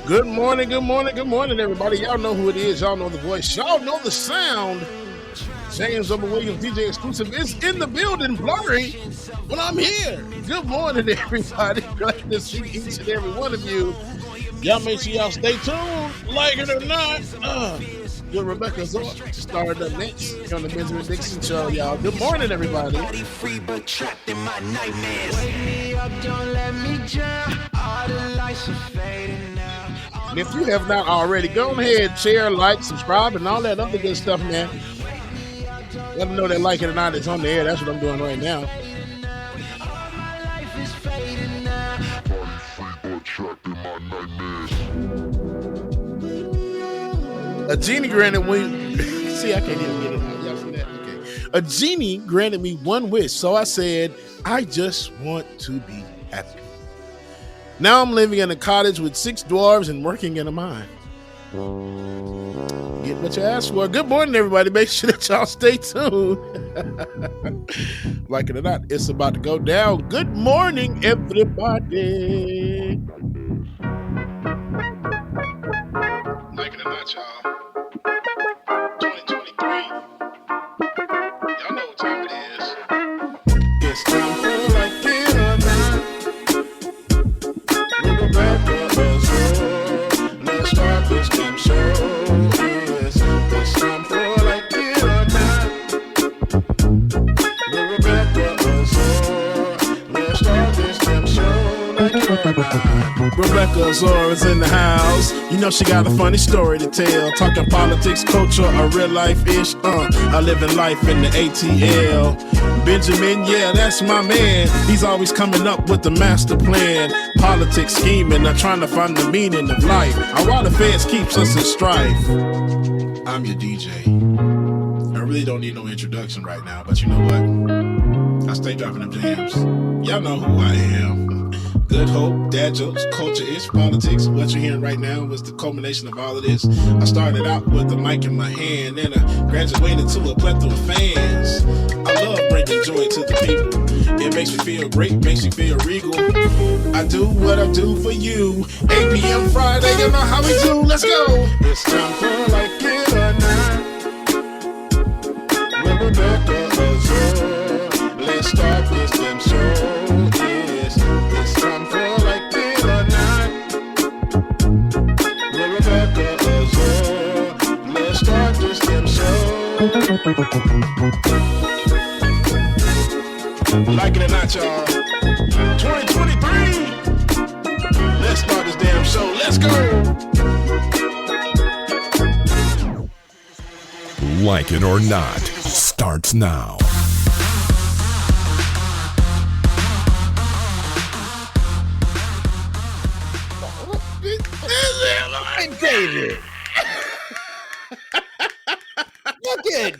Good morning, good morning, good morning, everybody. Y'all know who it is. Y'all know the voice. Y'all know the sound. James W. Williams, DJ Exclusive, is in the building, blurry, but I'm here. Good morning, everybody. Glad to see each and every one of you. Y'all make sure y'all stay tuned, like it or not. Good Rebecca Azor, started up next on the Benjamin Dixon Show, y'all. Good morning, everybody. Free but trapped in my nightmares. Wake me up, don't let me drown. All the lights are fading now. And if you have not already, go ahead, share, like, subscribe, and all that other good stuff, man. Let them know that like it or not, it's on the air. That's what I'm doing right now. A genie granted me. See, I can't even get it out. Y'all see that? Okay. A genie granted me one wish, so I said, I just want to be happy. Now I'm living in a cottage with 6 dwarves and working in a mine. Get what you asked for. Good morning, everybody. Make sure that y'all stay tuned. Like it or not, it's about to go down. Good morning, everybody. Like it or not, y'all. 2023. Y'all know what time it is. It's time for like it or not. Rebecca Azor. Let's start this damn show. Yes, it's time for like it or not. Rebecca Azor. Let's start this damn show like it or not. Rebecca Azor is in the house. You know she got a funny story to tell. Talking politics, culture, or real life ish. I live in life in the ATL. Benjamin, yeah, that's my man. He's always coming up with the master plan. Politics scheming, not trying to find the meaning of life. While the feds keeps us in strife. I'm your DJ. I really don't need no introduction right now, but you know what? I stay dropping them jams. Y'all know who I am. Good hope, dad jokes, culture-ish, politics. What you're hearing right now was the culmination of all of this. I started out with the mic in my hand, and I graduated to a plethora of fans. I love bringing joy to the people. It makes me feel great, makes me feel regal. I do what I do for you. 8 p.m. Friday, you know how we do. Let's go. It's time for like it or not. With Rebecca Azor. Let's start this damn show. It's time for like it or not. With Rebecca Azor. Let's start this damn show. Like it or not, y'all. 2023. Let's start this damn show. Let's go. Like it or not starts now. David. Look at.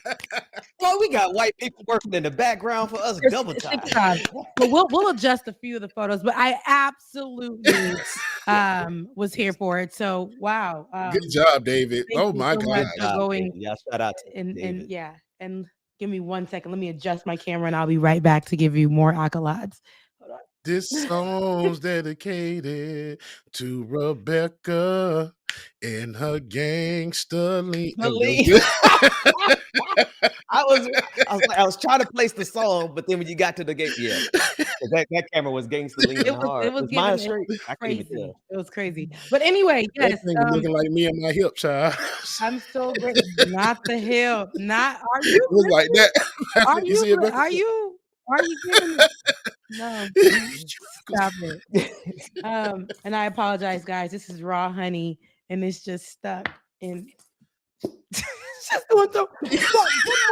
Well, we got white people working in the background for us double time. But we'll adjust a few of the photos, but I absolutely was here for it. So wow. Good job, David. Oh my God. Yeah, shout out to and yeah. And give me 1 second. Let me adjust my camera and I'll be right back to give you more accolades. Hold on. This song's dedicated to Rebecca and her gangster lean. I was trying to place the song, but then when you got to the game, yeah, that camera was gangster leaning hard. It was mine straight. Crazy. It was crazy. But anyway, yes, looking like me and my hip, child. I'm so great. Not the hip. Not are you? It was like that. Are you? Are you? Are you kidding me? No, stop it. And I apologize, guys. This is raw honey, and it's just stuck in. Just doing so. Good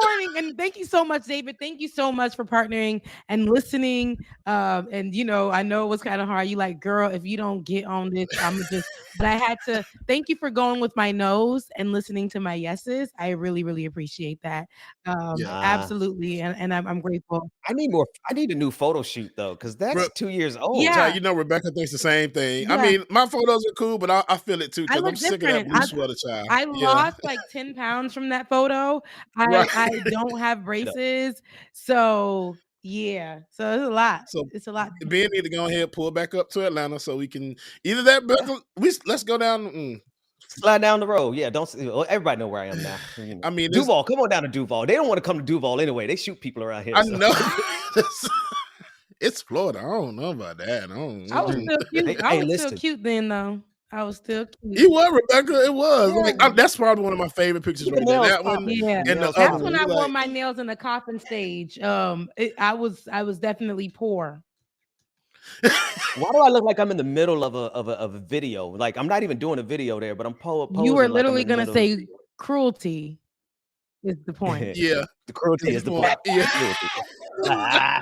morning, and thank you so much, David. Thank you so much for partnering and listening. And you know, I know it was kind of hard. You like, girl, if you don't get on this, I'm just. But I had to. Thank you for going with my no's and listening to my yeses. I really, really appreciate that. Absolutely, and I'm grateful. I need a new photo shoot though, because that's 2 years old. Yeah, child, you know, Rebecca thinks the same thing. Yeah. I mean, my photos are cool, but I feel it too because I'm sick of that blue sweater, child. I lost like 10 pounds from that photo. I don't have braces, so Yeah. So it's a lot. So It's a lot. Ben need to go ahead and pull back up to Atlanta so we can either that. Let's go down. Slide down the road. Yeah, don't. Everybody know where I am now. I mean, Duval, come on down to Duval. They don't want to come to Duval anyway. They shoot people around here. I so. know. It's Florida. I don't know about that. I was still cute. I was still listen. cute then, though. I was still cute. You were, Rebecca. It was. Yeah. Like, that's probably one of my favorite pictures right there. That one. Yeah. And the That's other when one, I wore like- my nails in the coffin stage. I was definitely poor. Why do I look like I'm in the middle of a video? Like I'm not even doing a video there, but I'm posing. You were like literally I'm in the gonna middle of a say video. cruelty is the point. Yeah. The cruelty is the point. Yeah.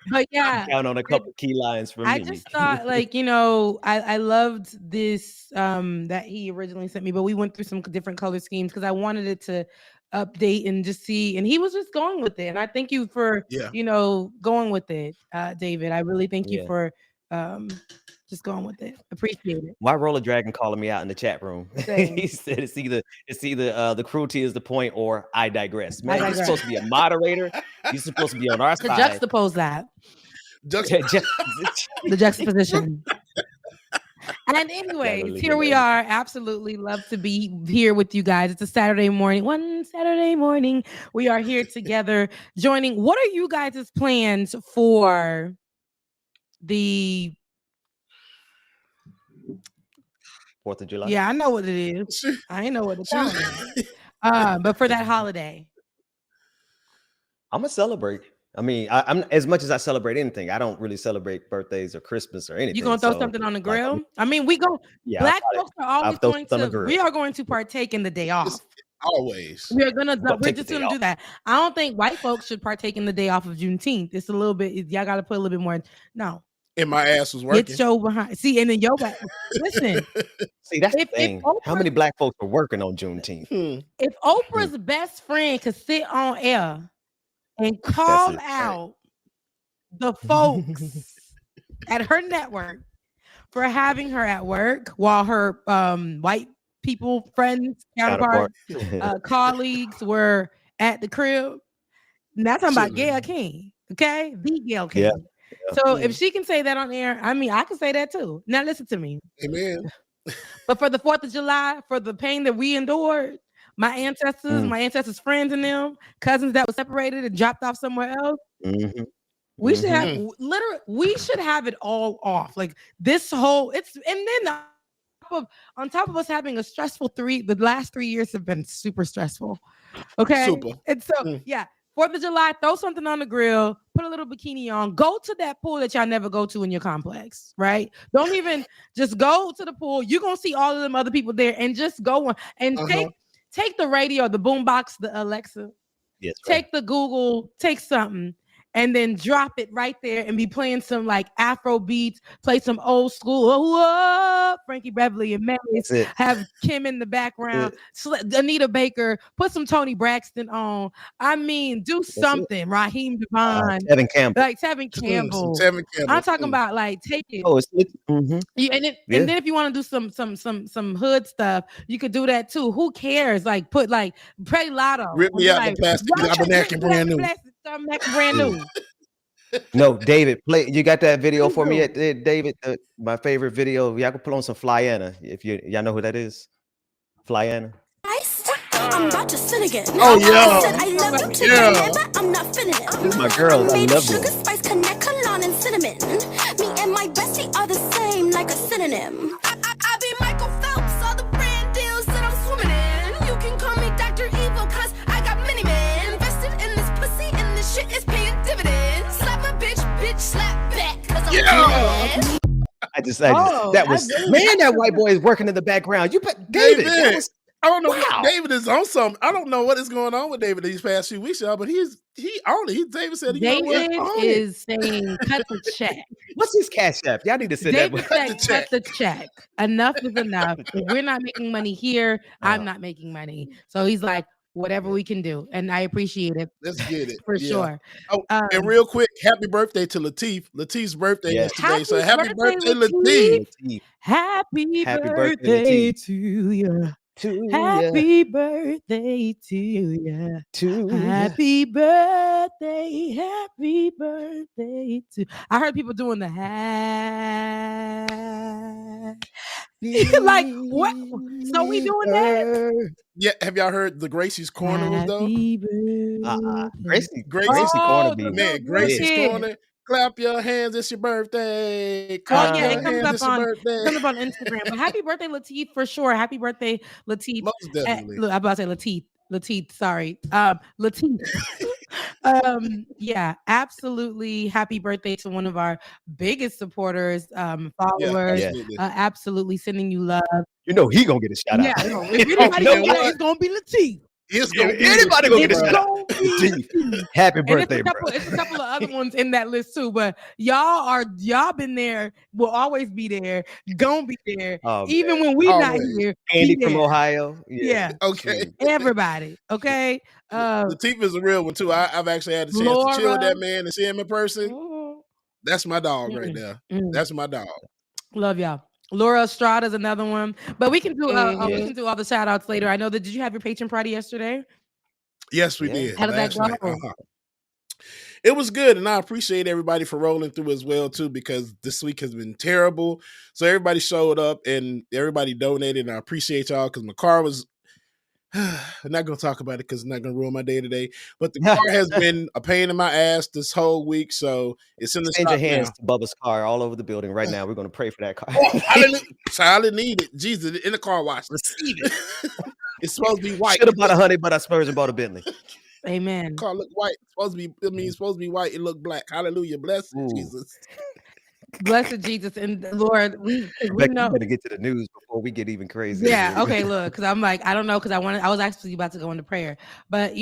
But yeah, Count on a couple key lines from me. I just thought, like, I loved this that he originally sent me, but we went through some different color schemes because I wanted it to update and just see, and he was just going with it. And I thank you for going with it, David. I really thank you for just going with it. Appreciate it. Why Roller Dragon calling me out in the chat room? He said it's either the cruelty is the point or I digress. Man, you're supposed to be a moderator. You're supposed to be on our To side. juxtapose that. The juxtaposition. And anyways, here we are. Absolutely love to be here with you guys. It's a Saturday morning. One Saturday morning. We are here together joining. What are you guys' plans for the 4th of July? Yeah, I know what it is. I ain't know what the time is. But for that holiday. I'm gonna celebrate. I mean, I'm as much as I celebrate anything, I don't really celebrate birthdays or Christmas or anything. You gonna throw something on the grill? I mean, we go. Yeah, Black folks are always going to. We are going to partake in the day off. Always. We're just gonna do that. I don't think white folks should partake in the day off of Juneteenth. It's a little bit. Y'all got to put a little bit more. No. And my ass was working. Get your behind. See, and then your back. Listen. See, that's the thing. How many black folks are working on Juneteenth? If Oprah's best friend could sit on air and call out the folks at her network for having her at work while her white people, friends, counterparts, colleagues were at the crib, and that's talking about Gayle King, okay? The Gayle King. Yeah. So if she can say that on air, I mean, I can say that too. Now listen to me. Amen. But for the 4th of July, for the pain that we endured, my ancestors' friends and them, cousins that were separated and dropped off somewhere else, we should have we should have it all off. Like this whole and then on top of us having a stressful the last 3 years have been super stressful. Okay. Super. And so yeah. 4th of July, throw something on the grill, put a little bikini on, go to that pool that y'all never go to in your complex, right? Don't even just go to the pool. You're going to see all of them other people there and just go on and take the radio, the boombox, the Alexa, take the Google, take something and then drop it right there and be playing some like Afro beats, play some old school, Frankie Beverly and Mary's, have Kim in the background, Anita Baker, put some Tony Braxton on. I mean, do something. Raheem Devon, Tevin Campbell. like Tevin Campbell. I'm talking about like take it. And then if you want to do some hood stuff, you could do that too. Who cares? Like put like Pray Lotto. Rip me out the plastic. I'm back brand new. Brand new. No, David, play. You got that video for me, David? My favorite video. Y'all can put on some Flyana if y'all know who that is. Flyana. I'm about to sin again. Oh yeah. I said I love you today, but I'm not feeling it. This is my girl. I love Sugar, you. spice, connect, cologne, and cinnamon. Me and my bestie are the same, like a synonym. I be Michael Phelps, all the brand deals that I'm swimming in. You can call me Dr. Evil, cause I got many men invested in this pussy, and this shit is paying dividends. Slap a bitch, slap back, cause I'm Yeah. That was that white boy is working in the background. You put David. I don't know. Wow. David is on something. I don't know what is going on with David these past few weeks, y'all. But David said David is saying cut the check. What's his cash app? Y'all need to send David that. Said, cut the check. Enough is enough. If we're not making money here, I'm not making money. So he's like, whatever we can do, and I appreciate it. Let's get it for sure. Oh, and real quick, happy birthday to Lateef. Lateef's birthday is today, so happy birthday, Lateef. Happy birthday to you. Happy birthday to you. Happy birthday happy birthday to. I heard people doing the like what? So we doing that? Yeah, have y'all heard the Gracie's Corner was though? Happy birthday. Gracie Corner be Man, Gracie's Corner. Clap your hands, it's your birthday. Clap your it comes hands, up it's your on birthday. Instagram. But happy birthday, Lateef, for sure. Happy birthday, Lateef. Most definitely. Look, I'm about to say Lateef. Lateef, sorry. Lateef. Yeah, absolutely. Happy birthday to one of our biggest supporters, followers. Absolutely sending you love. You know he gonna get a shout out. Yeah, if anybody gonna get it, it's gonna be Lateef. Anybody gonna get a shout out. Happy birthday, bro. It's a couple of other ones in that list too, but y'all been there, will always be there, gonna be there, even when we not here. Andy from Ohio. Yeah. Okay. Everybody. Okay. Lateef is a real one too. I've actually had a chance to chill with that man and see him in person. That's my dog right there. That's my dog. Love y'all. Laura Estrada is another one, but we can do we can do all the shout outs later. I know that. Did you have your patron party yesterday? Yes, we did. How did that go? It was good, and I appreciate everybody for rolling through as well too, because this week has been terrible. So everybody showed up and everybody donated, and I appreciate y'all because my car was. I'm not gonna talk about it because it's not gonna ruin my day today. But the car has been a pain in my ass this whole week, so it's in the Send shop your hands now. to Bubba's car all over the building right now. We're gonna pray for that car. I didn't need it. Jesus, in the car wash. Receive it. It's supposed to be white. Should have bought a honey, but I spurged and bought a Bentley. Amen. The car look white. It's supposed to be white. It looked black. Hallelujah. Bless Jesus. Blessed Jesus and Lord, we know. Better get to the news before we get even crazy. Yeah. Okay. Look, because I'm like, I don't know, because I was actually about to go into prayer, but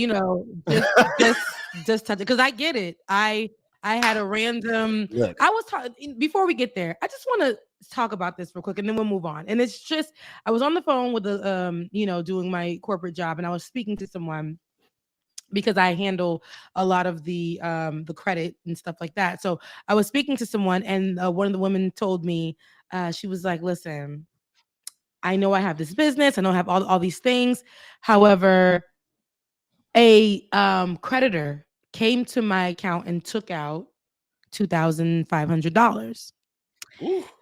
just touch it because I get it. I had a random. Look. I was talking before we get there. I just want to talk about this real quick, and then we'll move on. And it's just I was on the phone with the doing my corporate job, and I was speaking to someone, because I handle a lot of the credit and stuff like that. So I was speaking to someone, and one of the women told me, she was like, listen, I know I have this business. I know I have all these things. However, a creditor came to my account and took out $2,500.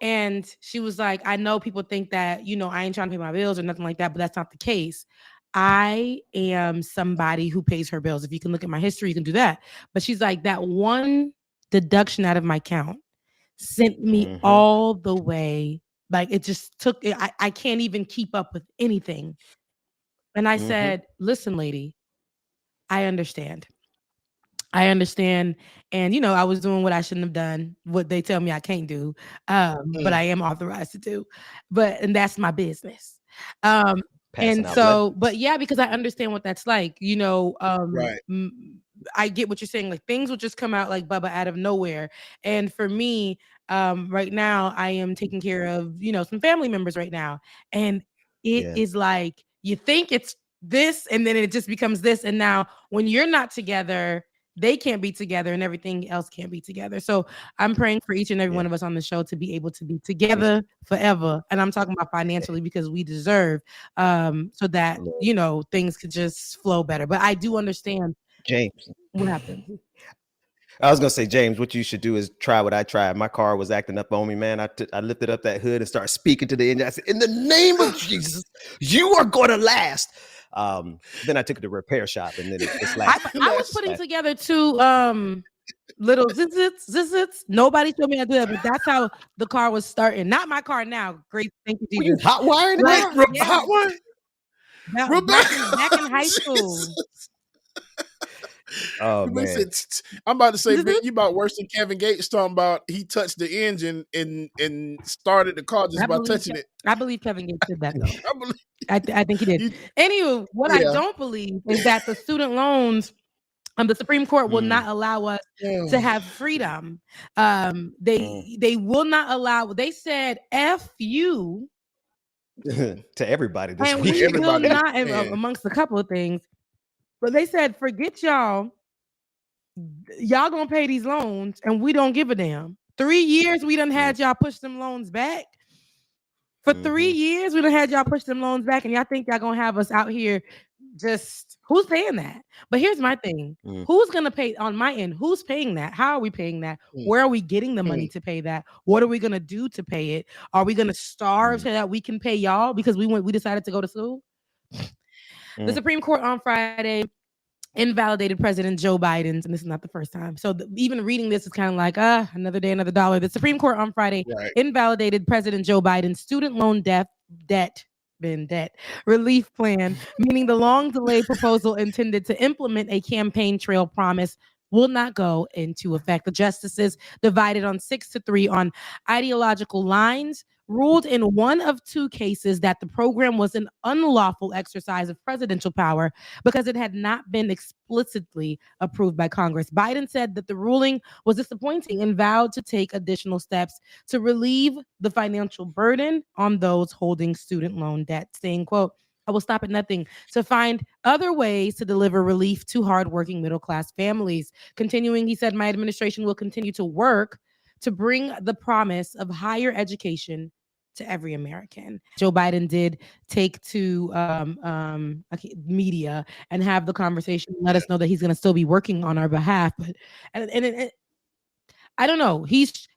And she was like, I know people think that, I ain't trying to pay my bills or nothing like that, but that's not the case. I am somebody who pays her bills. If you can look at my history, you can do that. But she's like, that one deduction out of my account sent me all the way. Like it just took it. I can't even keep up with anything. And I said, listen, lady, I understand. And, I was doing what I shouldn't have done, what they tell me I can't do. But I am authorized to do. And that's my business. And so, but yeah, because I understand what that's like, right. I get what you're saying. Like things will just come out like Bubba out of nowhere. And for me, right now, I am taking care of, some family members right now. And it is like, you think it's this, and then it just becomes this. And now when you're not together, they can't be together and everything else can't be together. So I'm praying for each and every one of us on the show to be able to be together forever. And I'm talking about financially because we deserve so that, things could just flow better. But I do understand. James. What happened? I was going to say, James, what you should do is try what I tried. My car was acting up on me, man. I lifted up that hood and started speaking to the engine. I said, in the name of Jesus, you are going to last. Then I took it to repair shop, and then it's like I was putting together two little zits. Nobody told me how to do that, but that's how the car was starting. Not my car now. Great, thank you, Jesus. Hot wiring, hot wiring. Back in high school. Oh man! I'm about to say, man, you about worse than Kevin Gates talking about he touched the engine and started the car just by touching it. I believe Kevin Gates did that though. I think he did. Anywho, what I don't believe is that the student loans, the Supreme Court will not allow us to have freedom. They will not allow. They said F you to everybody this and week. We will not, amongst a couple of things. But they said, forget y'all. Y'all gonna pay these loans, and we don't give a damn. 3 years we done had y'all push them loans back. For 3 years we done had y'all push them loans back, and y'all think y'all gonna have us out here just who's paying that? But here's my thing. Who's going to pay on my end? Who's paying that? How are we paying that? Where are we getting the money to pay that? What are we going to do to pay it? Are we going to starve so that we can pay y'all because we decided to go to school? The Supreme Court on Friday invalidated President Joe Biden's, and this is not the first time. So even reading this is kind of like, another day, another dollar. The Supreme Court on Friday invalidated President Joe Biden's student loan debt relief plan, meaning the long delayed proposal intended to implement a campaign trail promise will not go into effect. The justices, divided on 6-3 on ideological lines, ruled in one of two cases that the program was an unlawful exercise of presidential power because it had not been explicitly approved by Congress. Biden said that the ruling was disappointing and vowed to take additional steps to relieve the financial burden on those holding student loan debt, saying, quote, I will stop at nothing to find other ways to deliver relief to hardworking middle-class families. Continuing, he said, my administration will continue to work to bring the promise of higher education to every American. Joe Biden did take to media and have the conversation, let us know that he's going to still be working on our behalf. But and I don't know.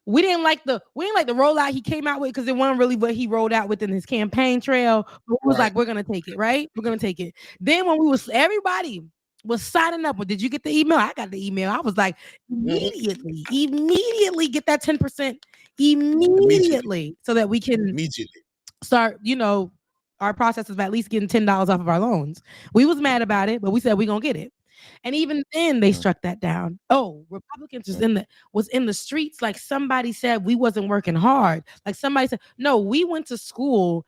We didn't like the rollout he came out with because it wasn't really what he rolled out within his campaign trail. But it was like, we're gonna take it, right? We're gonna take it. Then when everybody was signing up, did you get the email? I got the email. I was like, immediately get that 10% immediately so that we can start, our process of at least getting $10 off of our loans. We was mad about it, but we said we're gonna get it. And even then they struck that down. Oh, Republicans was in the streets. Like somebody said we wasn't working hard. Like somebody said, no, we went to school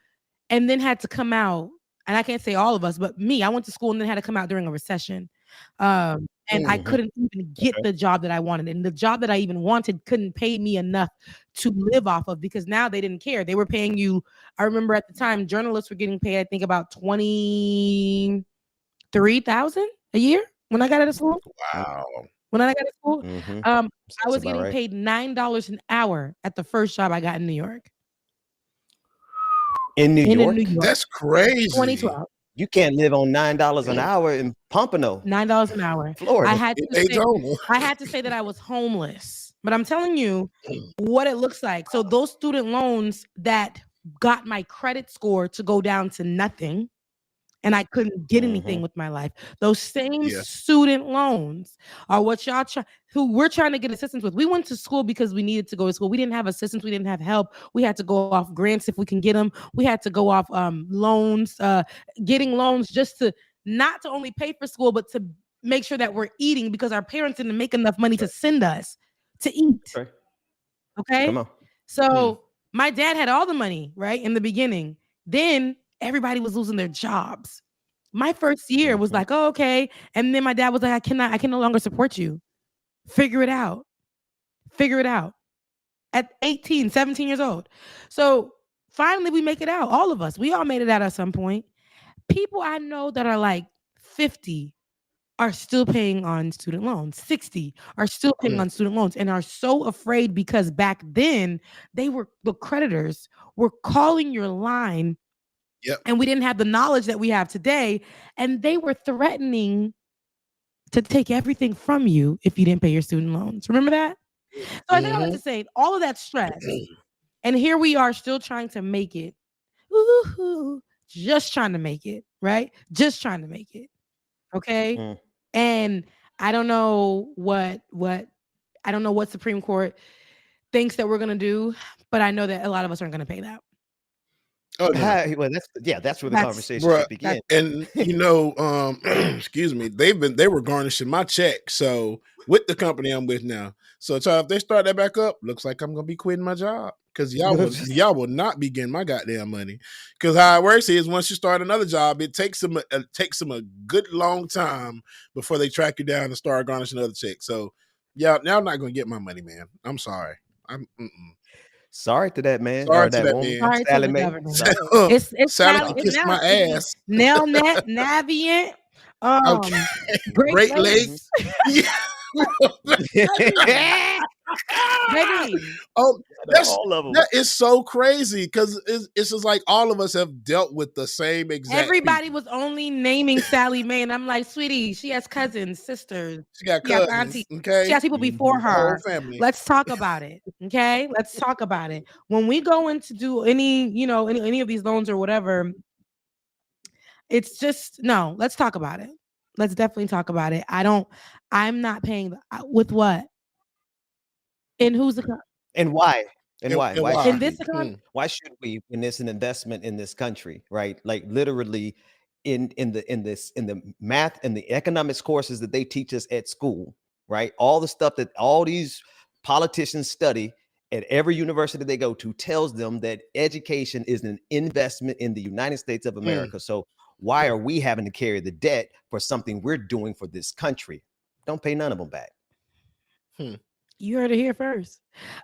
and then had to come out. And I can't say all of us, but me, I went to school and then had to come out during a recession. And I couldn't even get the job that I wanted. And the job that I even wanted couldn't pay me enough to live off of because now they didn't care. They were paying you. I remember at the time, journalists were getting paid, I think about $23,000 a year. When I got out of school, When I got out of school, I was getting paid $9 an hour at the first job I got in New York. In New York? That's crazy. 2012. You can't live on $9 an hour in Pompano. $9 an hour. Florida. I had to say that I was homeless. But I'm telling you what it looks like. So those student loans that got my credit score to go down to nothing, and I couldn't get anything with my life. Those same student loans are what y'all who we're trying to get assistance with. We went to school because we needed to go to school. We didn't have assistance. We didn't have help. We had to go off grants if we can get them. We had to go off loans, getting loans just to not to only pay for school, but to make sure that we're eating because our parents didn't make enough money to send us to eat. Okay. Come on. So my dad had all the money, right, in the beginning. Then everybody was losing their jobs. My first year was like, oh, okay. And then my dad was like, I can no longer support you. Figure it out. At 18, 17 years old. So finally we make it out. All of us, we all made it out at some point. People I know that are like 50 are still paying on student loans. 60 are still paying on student loans and are so afraid because back then the creditors were calling your line. Yep. And we didn't have the knowledge that we have today. And they were threatening to take everything from you if you didn't pay your student loans. Remember that? So I think I like to say all of that stress. And here we are still trying to make it. Ooh, just trying to make it, right? Just trying to make it. Okay. And I don't know what Supreme Court thinks that we're going to do, but I know that a lot of us aren't going to pay that. Oh, well, that's where the conversation should begin. And excuse me, they were garnishing my check. So with the company I'm with now, so if they start that back up, looks like I'm gonna be quitting my job because y'all will not be getting my goddamn money. Because how it works is once you start another job, it takes them a good long time before they track you down and start garnishing other checks. So y'all not gonna get my money, man. I'm sorry. Sorry to that man. Sorry to that man. Sorry Sally to the Mae. government. It's Sally can kiss my ass. Nelnet, Navient, Great Lakes. Baby. all of them. That is so crazy because it's just like all of us have dealt with the same exact. Everybody people. was only naming Sally Mae, and I'm like, sweetie, she has cousins, sisters, She got she has cousins, aunties, okay? she has people before The whole her. family. Let's talk about it, okay? Let's talk about it. When we go in to do any of these loans or whatever, it's just no. Let's talk about it. Let's definitely talk about it. I'm not paying with what? And who's the And why? And Why why? should in this we? economy? Why should we when it's an investment in this country, right? Like literally in the math and the economics courses that they teach us at school, right? All the stuff that all these politicians study at every university they go to tells them that education is an investment in the United States of America. So why are we having to carry the debt for something we're doing for this country? Don't pay none of them back. You heard it here first.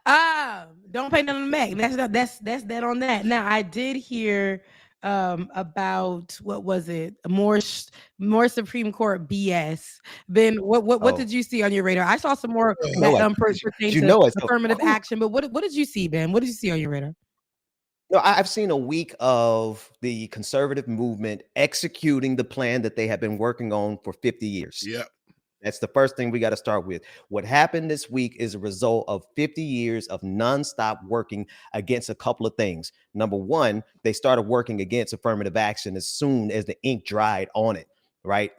Don't pay none of them back. That's that on that. Now I did hear about what was it? More Supreme Court BS. Ben, what did you see on your radar? I saw some more that pertain to affirmative action, but what did you see, Ben? What did you see on your radar? No, I've seen a week of the conservative movement executing the plan that they have been working on for 50 years. Yep. That's the first thing we got to start with. What happened this week is a result of 50 years of nonstop working against a couple of things. Number one, they started working against affirmative action as soon as the ink dried on it, right?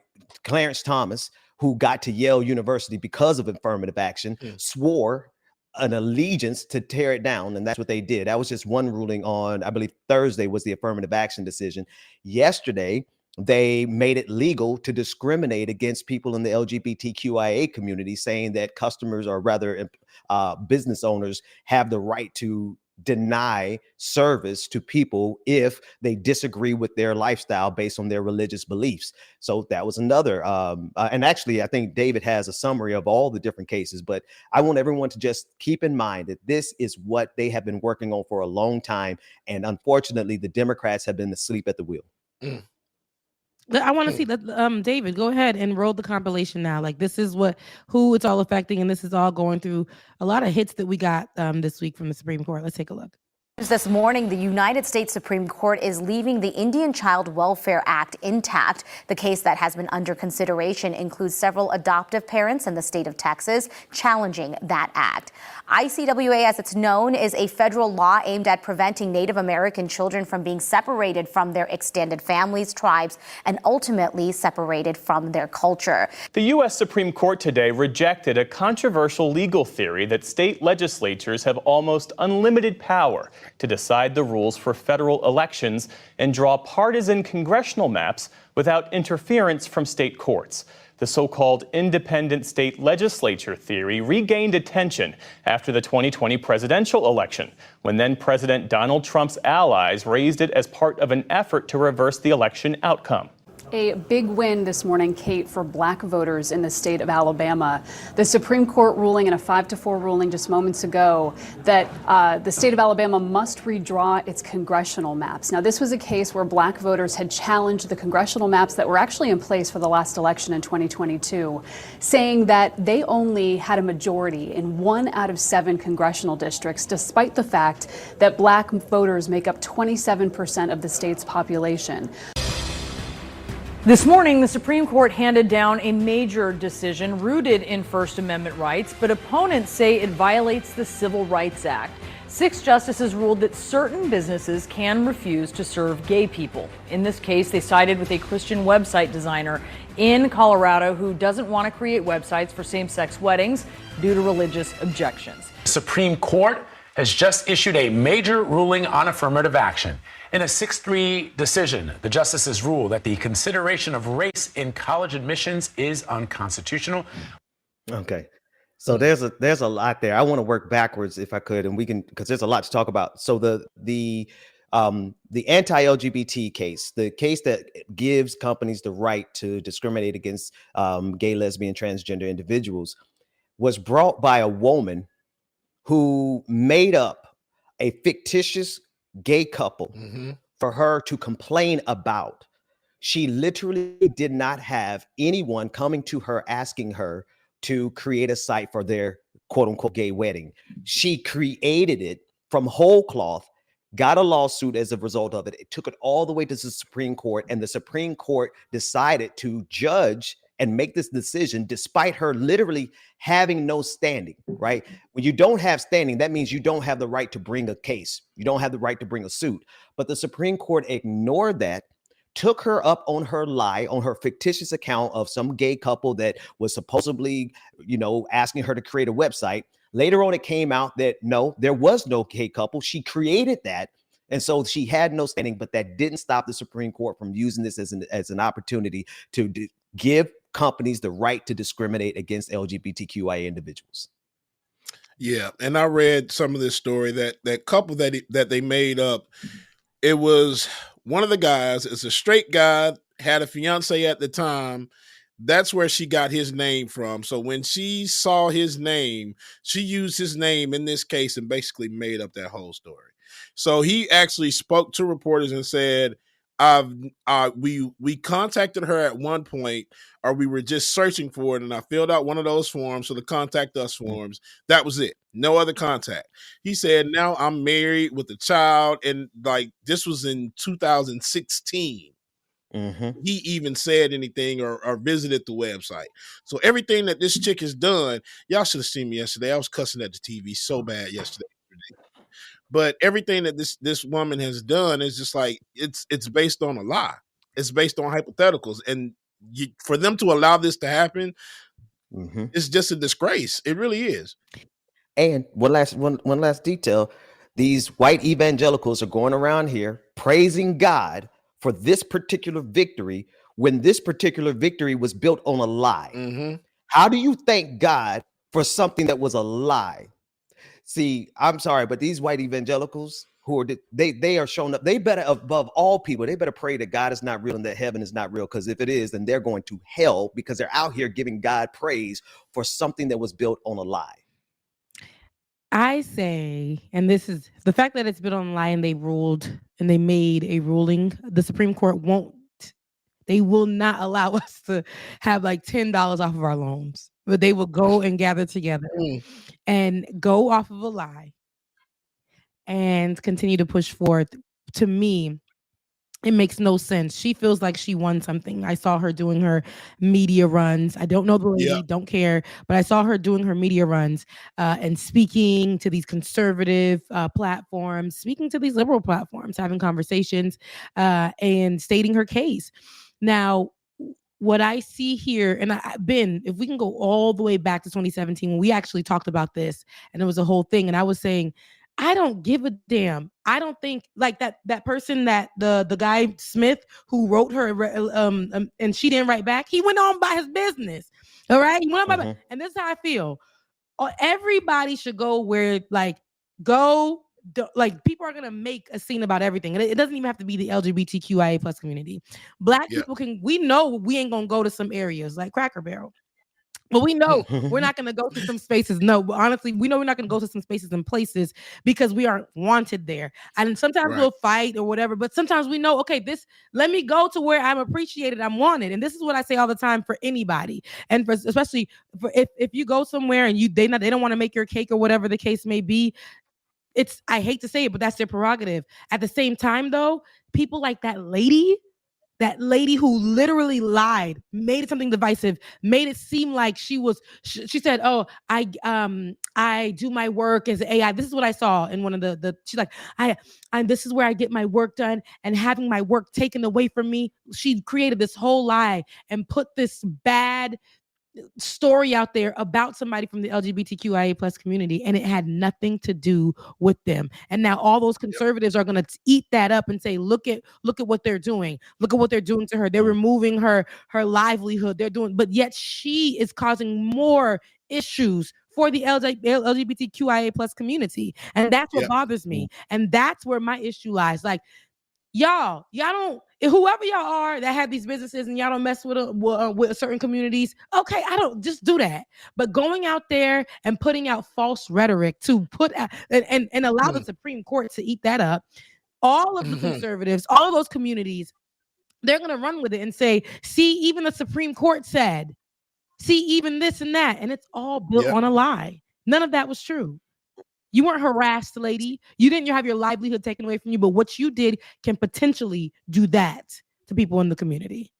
Clarence Thomas, who got to Yale University because of affirmative action, swore an allegiance to tear it down. And that's what they did. That was just one ruling on, I believe Thursday was the affirmative action decision. Yesterday, they made it legal to discriminate against people in the LGBTQIA community, saying that customers or rather business owners have the right to deny service to people if they disagree with their lifestyle based on their religious beliefs. So that was another. And actually, I think David has a summary of all the different cases, but I want everyone to just keep in mind that this is what they have been working on for a long time. And unfortunately, the Democrats have been asleep at the wheel. I want to see that. David, go ahead and roll the compilation now. Like this is who it's all affecting, and this is all going through a lot of hits that we got this week from the Supreme Court. Let's take a look. This morning, the United States Supreme Court is leaving the Indian Child Welfare Act intact. The case that has been under consideration includes several adoptive parents in the state of Texas challenging that act. ICWA, as it's known, is a federal law aimed at preventing Native American children from being separated from their extended families, tribes, and ultimately separated from their culture. The U.S. Supreme Court today rejected a controversial legal theory that state legislatures have almost unlimited power to decide the rules for federal elections and draw partisan congressional maps without interference from state courts. The so-called independent state legislature theory regained attention after the 2020 presidential election, when then-President Donald Trump's allies raised it as part of an effort to reverse the election outcome. A big win this morning, Kate, for black voters in the state of Alabama. The Supreme Court ruling in a 5-4 ruling just moments ago that the state of Alabama must redraw its congressional maps. Now, this was a case where black voters had challenged the congressional maps that were actually in place for the last election in 2022, saying that they only had a majority in 1 out of 7 congressional districts, despite the fact that black voters make up 27% of the state's population. This morning, the Supreme Court handed down a major decision rooted in First Amendment rights, but opponents say it violates the Civil Rights Act. 6 justices ruled that certain businesses can refuse to serve gay people. In this case, they sided with a Christian website designer in Colorado who doesn't want to create websites for same-sex weddings due to religious objections. The Supreme Court has just issued a major ruling on affirmative action. In a 6-3 decision, the justices ruled that the consideration of race in college admissions is unconstitutional. Okay. So there's a lot there. I want to work backwards if I could, and we can, because there's a lot to talk about. So the anti-LGBT case, the case that gives companies the right to discriminate against gay, lesbian, transgender individuals, was brought by a woman who made up a fictitious gay couple for her to complain about. She literally did not have anyone coming to her asking her to create a site for their quote unquote gay wedding. She created it from whole cloth, got a lawsuit as a result of it. It took it all the way to the Supreme Court, and the Supreme Court decided to judge and make this decision despite her literally having no standing, right? When you don't have standing, that means you don't have the right to bring a case. You don't have the right to bring a suit. But the Supreme Court ignored that, took her up on her lie, on her fictitious account of some gay couple that was supposedly, asking her to create a website. Later on, it came out that no, there was no gay couple. She created that. And so she had no standing, but that didn't stop the Supreme Court from using this as an opportunity to give companies the right to discriminate against LGBTQIA individuals. Yeah, and I read some of this story that couple that they made up. It was one of the guys. It's a straight guy, had a fiance at the time. That's where she got his name from. So when she saw his name, she used his name in this case and basically made up that whole story. So he actually spoke to reporters and said, we contacted her at one point, or we were just searching for it, and I filled out one of those forms, so the contact us forms. That was it. No other contact. He said, now I'm married with a child, and like this was in 2016. He even said anything or visited the website. So everything that this chick has done, y'all should have seen me yesterday. I was cussing at the TV so bad yesterday. But everything that this woman has done is just like it's based on a lie. It's based on hypotheticals, and for them to allow this to happen, it's just a disgrace. It really is. And one last detail: these white evangelicals are going around here praising God for this particular victory when this particular victory was built on a lie. How do you thank God for something that was a lie? See, I'm sorry, but these white evangelicals who are they are showing up. They better, above all people, they better pray that God is not real and that heaven is not real. Because if it is, then they're going to hell because they're out here giving God praise for something that was built on a lie. I say, and this is the fact that it's been on a lie and they ruled and they made a ruling. The Supreme Court they will not allow us to have like $10 off of our loans, but they will go and gather together and go off of a lie and continue to push forth. To me, it makes no sense. She feels like she won something. I saw her doing her media runs. I don't know the lady, don't care, but I saw her doing her media runs and speaking to these conservative platforms, speaking to these liberal platforms, having conversations and stating her case. Now, what I see here, and Ben, if we can go all the way back to 2017 when we actually talked about this, and it was a whole thing, and I was saying, I don't give a damn. I don't think like that person that the guy Smith who wrote her and she didn't write back. He went on by his business. All right, he went on by, and this is how I feel. Everybody should go where people are gonna make a scene about everything, and it doesn't even have to be the LGBTQIA plus community. Black people we know we ain't gonna go to some areas like Cracker Barrel. But we know we're not going to go to some spaces. No, honestly, we know we're not going to go to some spaces and places because we aren't wanted there. And sometimes we'll fight or whatever, but sometimes we know, okay, let me go to where I'm appreciated, I'm wanted. And this is what I say all the time for anybody. And especially if you go somewhere and they don't want to make your cake or whatever the case may be, I hate to say it, but that's their prerogative. At the same time, though, people like that lady who literally lied, made it something divisive, made it seem like she said, oh, I do my work as AI. This is what I saw in one of she's like, this is where I get my work done, and having my work taken away from me. She created this whole lie and put this bad story out there about somebody from the LGBTQIA plus community, and it had nothing to do with them. And now all those conservatives are going to eat that up and say, look at what they're doing. Look at what they're doing to her. They're removing her livelihood. But yet she is causing more issues for the LGBTQIA plus community. And that's what bothers me. And that's where my issue lies. Like, y'all don't, whoever y'all are that have these businesses and y'all don't mess with certain communities, okay, I don't, just do that. But going out there and putting out false rhetoric to put out and allow the Supreme Court to eat that up, all of the conservatives, all of those communities, they're going to run with it and say, see, even the Supreme Court said, see, even this and that. And it's all built on a lie. None of that was true. You weren't harassed, lady. You didn't have your livelihood taken away from you, but what you did can potentially do that to people in the community.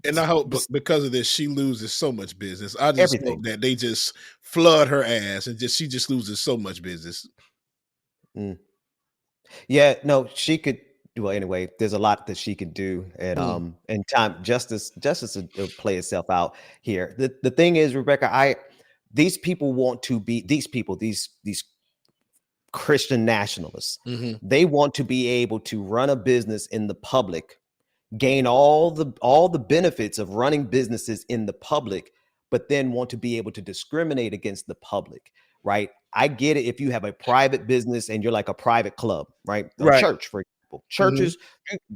And I hope because of this, she loses so much business. I just Everything. hope that they just flood her ass and she just loses so much business. Yeah, no, she could. Well, anyway, there's a lot that she can do, and time justice will play itself out here. The thing is, Rebecca, these people want to be these Christian nationalists. They want to be able to run a business in the public, gain all the benefits of running businesses in the public, but then want to be able to discriminate against the public, right? I get it if you have a private business and you're like a private club, right? A church, for example. Churches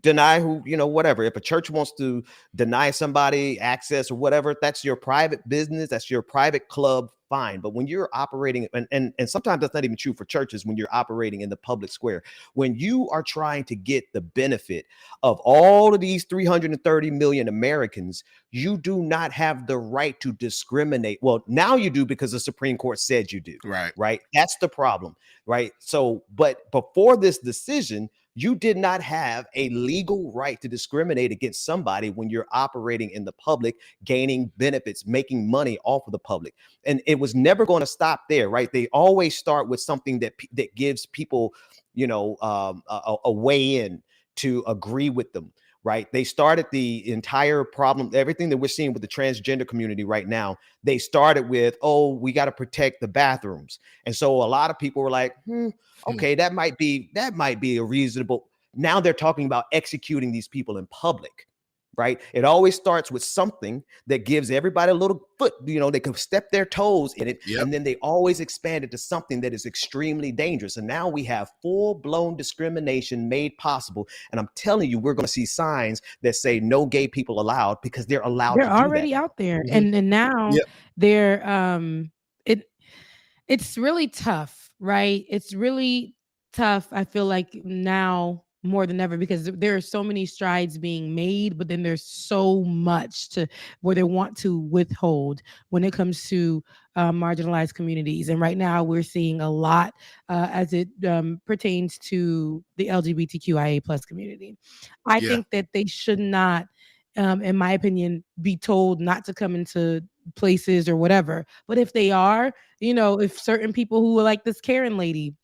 deny whatever. If a church wants to deny somebody access or whatever, that's your private business, that's your private club, fine. But when you're operating, and sometimes that's not even true for churches, when you're operating in the public square, when you are trying to get the benefit of all of these 330 million Americans, you do not have the right to discriminate. Well, now you do because the Supreme Court said you do. Right. That's the problem. Right. So, but before this decision, you did not have a legal right to discriminate against somebody when you're operating in the public, gaining benefits, making money off of the public. And it was never going to stop there, right? They always start with something that gives people, a way in to agree with them, right? They started the entire problem, everything that we're seeing with the transgender community right now. They started with, oh, we got to protect the bathrooms. And so a lot of people were like, okay, that might be a reasonable. Now they're talking about executing these people in public, right? It always starts with something that gives everybody a little foot, they can step their toes in it. And then they always expand it to something that is extremely dangerous. And now we have full-blown discrimination made possible. And I'm telling you, we're going to see signs that say no gay people allowed, because they're allowed to do that. They're already out there. And now they're it's really tough, right? It's really tough. I feel like now more than ever, because there are so many strides being made, but then there's so much where they want to withhold when it comes to marginalized communities. And right now we're seeing a lot as it pertains to the LGBTQIA plus community. I think that they should not, in my opinion, be told not to come into places or whatever. But if they are, if certain people who are like this Karen lady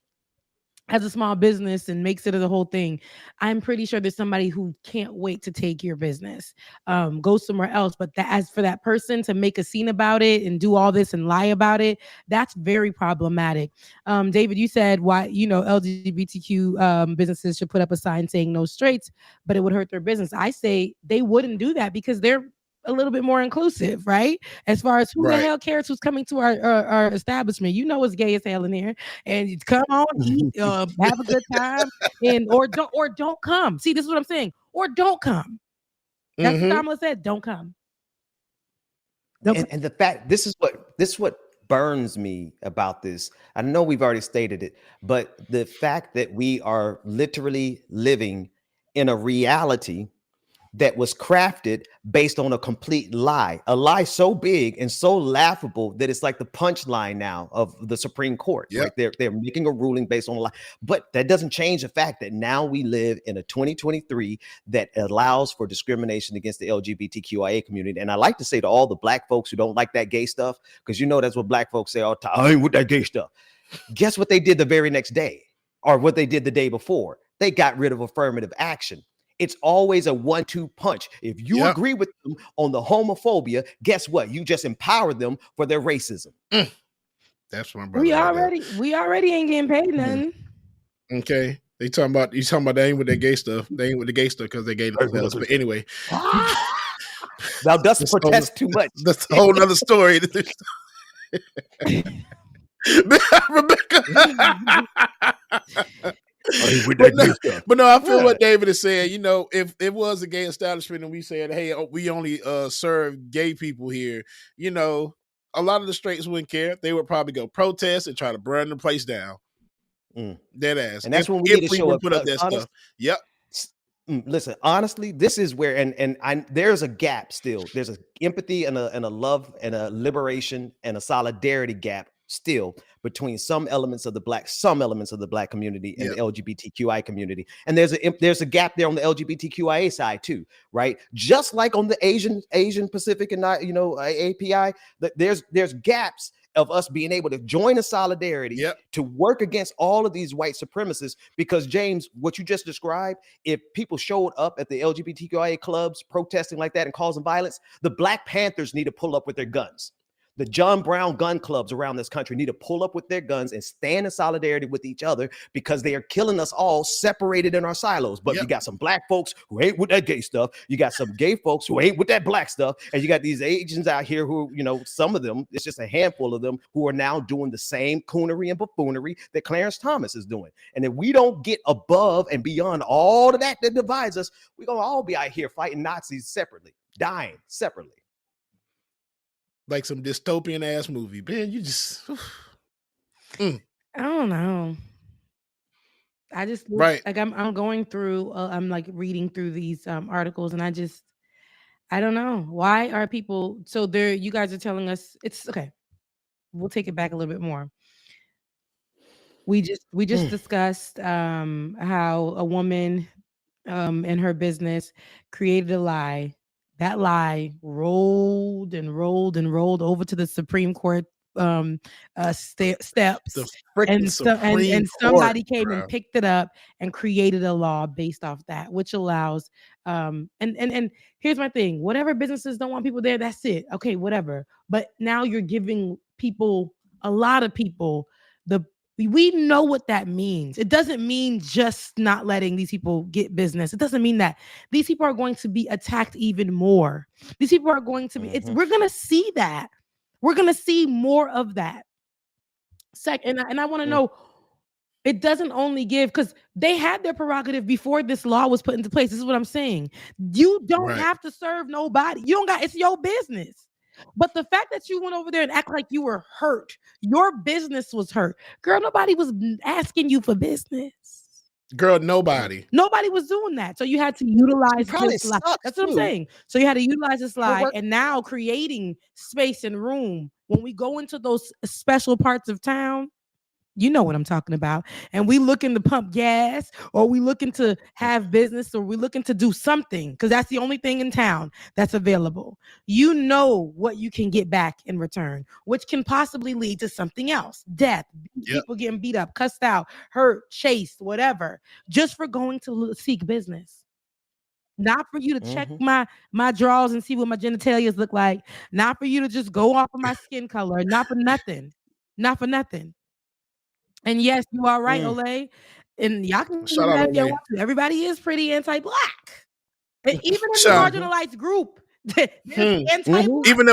has a small business and makes it as a whole thing, I'm pretty sure there's somebody who can't wait to take your business, go somewhere else. But as for that person to make a scene about it and do all this and lie about it, that's very problematic. David, you said why, LGBTQ businesses should put up a sign saying no straights, but it would hurt their business. I say they wouldn't do that because they're a little bit more inclusive, right? As far as who the hell cares who's coming to our establishment? It's gay as hell in here, and come on, eat, have a good time, or don't come. See, this is what I'm saying. Or don't come. That's what Kamala said. Don't come. And the fact, this is what burns me about this. I know we've already stated it, but the fact that we are literally living in a reality that was crafted based on a complete lie, a lie so big and so laughable that it's like the punchline now of the Supreme Court. Right? They're making a ruling based on a lie, but that doesn't change the fact that now we live in a 2023 that allows for discrimination against the LGBTQIA community. And I like to say to all the black folks who don't like that gay stuff, because that's what black folks say all the time, I ain't with that gay stuff. Guess what they did the very next day, or what they did the day before? They got rid of affirmative action. It's always a 1-2 punch. If you agree with them on the homophobia, guess what? You just empower them for their racism. That's my brother. We already ain't getting paid nothing. Okay. You talking about they ain't with that gay stuff. They ain't with the gay stuff because they gay themselves. But anyway. Now that's protest too much. That's a whole other story. Rebecca. But no, I feel what David is saying. If it was a gay establishment and we said, hey, we only serve gay people here, a lot of the straights wouldn't care. They would probably go protest and try to burn the place down. Dead ass. And that's when we need to show put up that stuff. Yep. Listen, honestly, this is where and there's a gap still. There's an empathy and a love and a liberation and a solidarity gap still between some elements of the black community and the LGBTQI community. And there's a gap there on the LGBTQIA side too, right? Just like on the Asian Pacific and not, API, there's gaps of us being able to join a solidarity to work against all of these white supremacists. Because James, what you just described, if people showed up at the LGBTQIA clubs protesting like that and causing violence, the Black Panthers need to pull up with their guns. The John Brown gun clubs around this country need to pull up with their guns and stand in solidarity with each other, because they are killing us all separated in our silos. But you got some black folks who ain't with that gay stuff. You got some gay folks who ain't with that black stuff. And you got these Asians out here who, some of them, it's just a handful of them, who are now doing the same coonery and buffoonery that Clarence Thomas is doing. And if we don't get above and beyond all of that divides us, we're going to all be out here fighting Nazis separately, dying separately. Like some dystopian ass movie, man. You just I don't know. I just like I'm going through. I'm like reading through these articles, and I don't know, why are people so there? You guys are telling us it's okay. We'll take it back a little bit more. We just discussed how a woman in her business created a lie. That lie rolled and rolled and rolled over to the Supreme Court steps, and somebody came and picked it up and created a law based off that, which allows and here's my thing: whatever businesses don't want people there, that's it. Okay, whatever. But now you're giving people, a lot of people, we know what that means. It doesn't mean just not letting these people get business. It doesn't mean that these people are going to be attacked even more. These people are going to be, we're going to see that. We're going to see more of that. And I want to know, it doesn't only give, because they had their prerogative before this law was put into place. This is what I'm saying. You don't have to serve nobody. You don't got, it's your business. But the fact that you went over there and act like you were hurt, your business was hurt. Girl, nobody was asking you for business. Girl, nobody was doing that. So you had to utilize this lie. That's what I'm saying. So you had to utilize this lie, and now creating space and room. When we go into those special parts of town, you know what I'm talking about. And we looking to pump gas, or we looking to have business, or we looking to do something, because that's the only thing in town that's available. You know what you can get back in return, which can possibly lead to something else: death, people getting beat up, cussed out, hurt, chased, whatever, just for going to seek business. Not for you to check my drawers and see what my genitalias look like. Not for you to just go off of my skin color. Not for nothing. Not for nothing. And yes, you are right, Olay. And y'all can shout out Olay. Everybody is pretty anti-black. And even in the marginalized group, anti-black. Even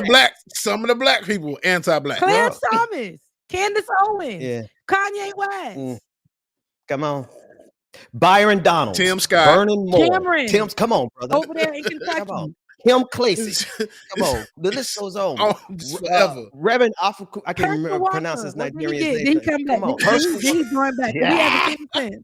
some of the black people anti-black. Clarence Thomas, Candace Owens, Kanye West. Come on. Byron Donald, Tim Scott, Vernon Moore, Cameron, Tim's, come on, brother. Over there in Kentucky. Come on. Kim Clancy. Come on. The list goes on. Forever. Reverend Afuku, I can't remember pronounce his Nigerian name. Did he come back? Come on. He's going back. We haven't seen him since.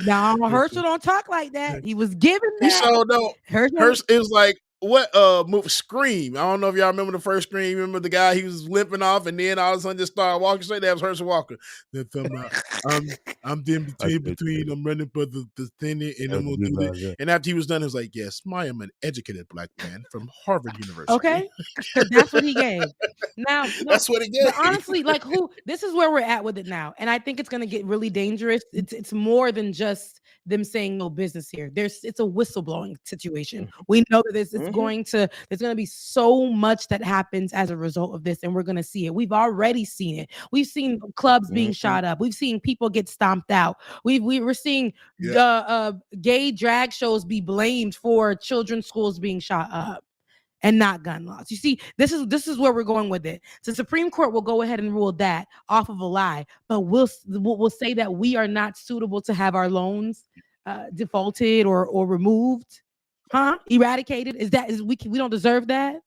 No, Herschel don't talk like that. He was giving that. He sure don't. Herschel, it was like, what movie? Scream. I don't know if y'all remember the first Scream. Remember the guy, he was limping off, and then all of a sudden just started walking straight. That was Herschel Walker. I'm in between. I'm running for the Senate, and I'm gonna do this. And after he was done, he was like, "Yes, I am an educated black man from Harvard University." Okay, that's what he gave. Now that's what he gave. Honestly, like this is where we're at with it now, and I think it's gonna get really dangerous. It's more than just them saying no business here. It's a whistleblowing situation. We know that there's going to be so much that happens as a result of this, and we're going to see it. We've already seen it. We've seen clubs being shot up. We've seen people get stomped out. We're seeing gay drag shows be blamed for children's schools being shot up and not gun laws. You see, this is where we're going with it. The Supreme Court will go ahead and rule that off of a lie, but we'll say that we are not suitable to have our loans defaulted or removed, eradicated. We don't deserve that?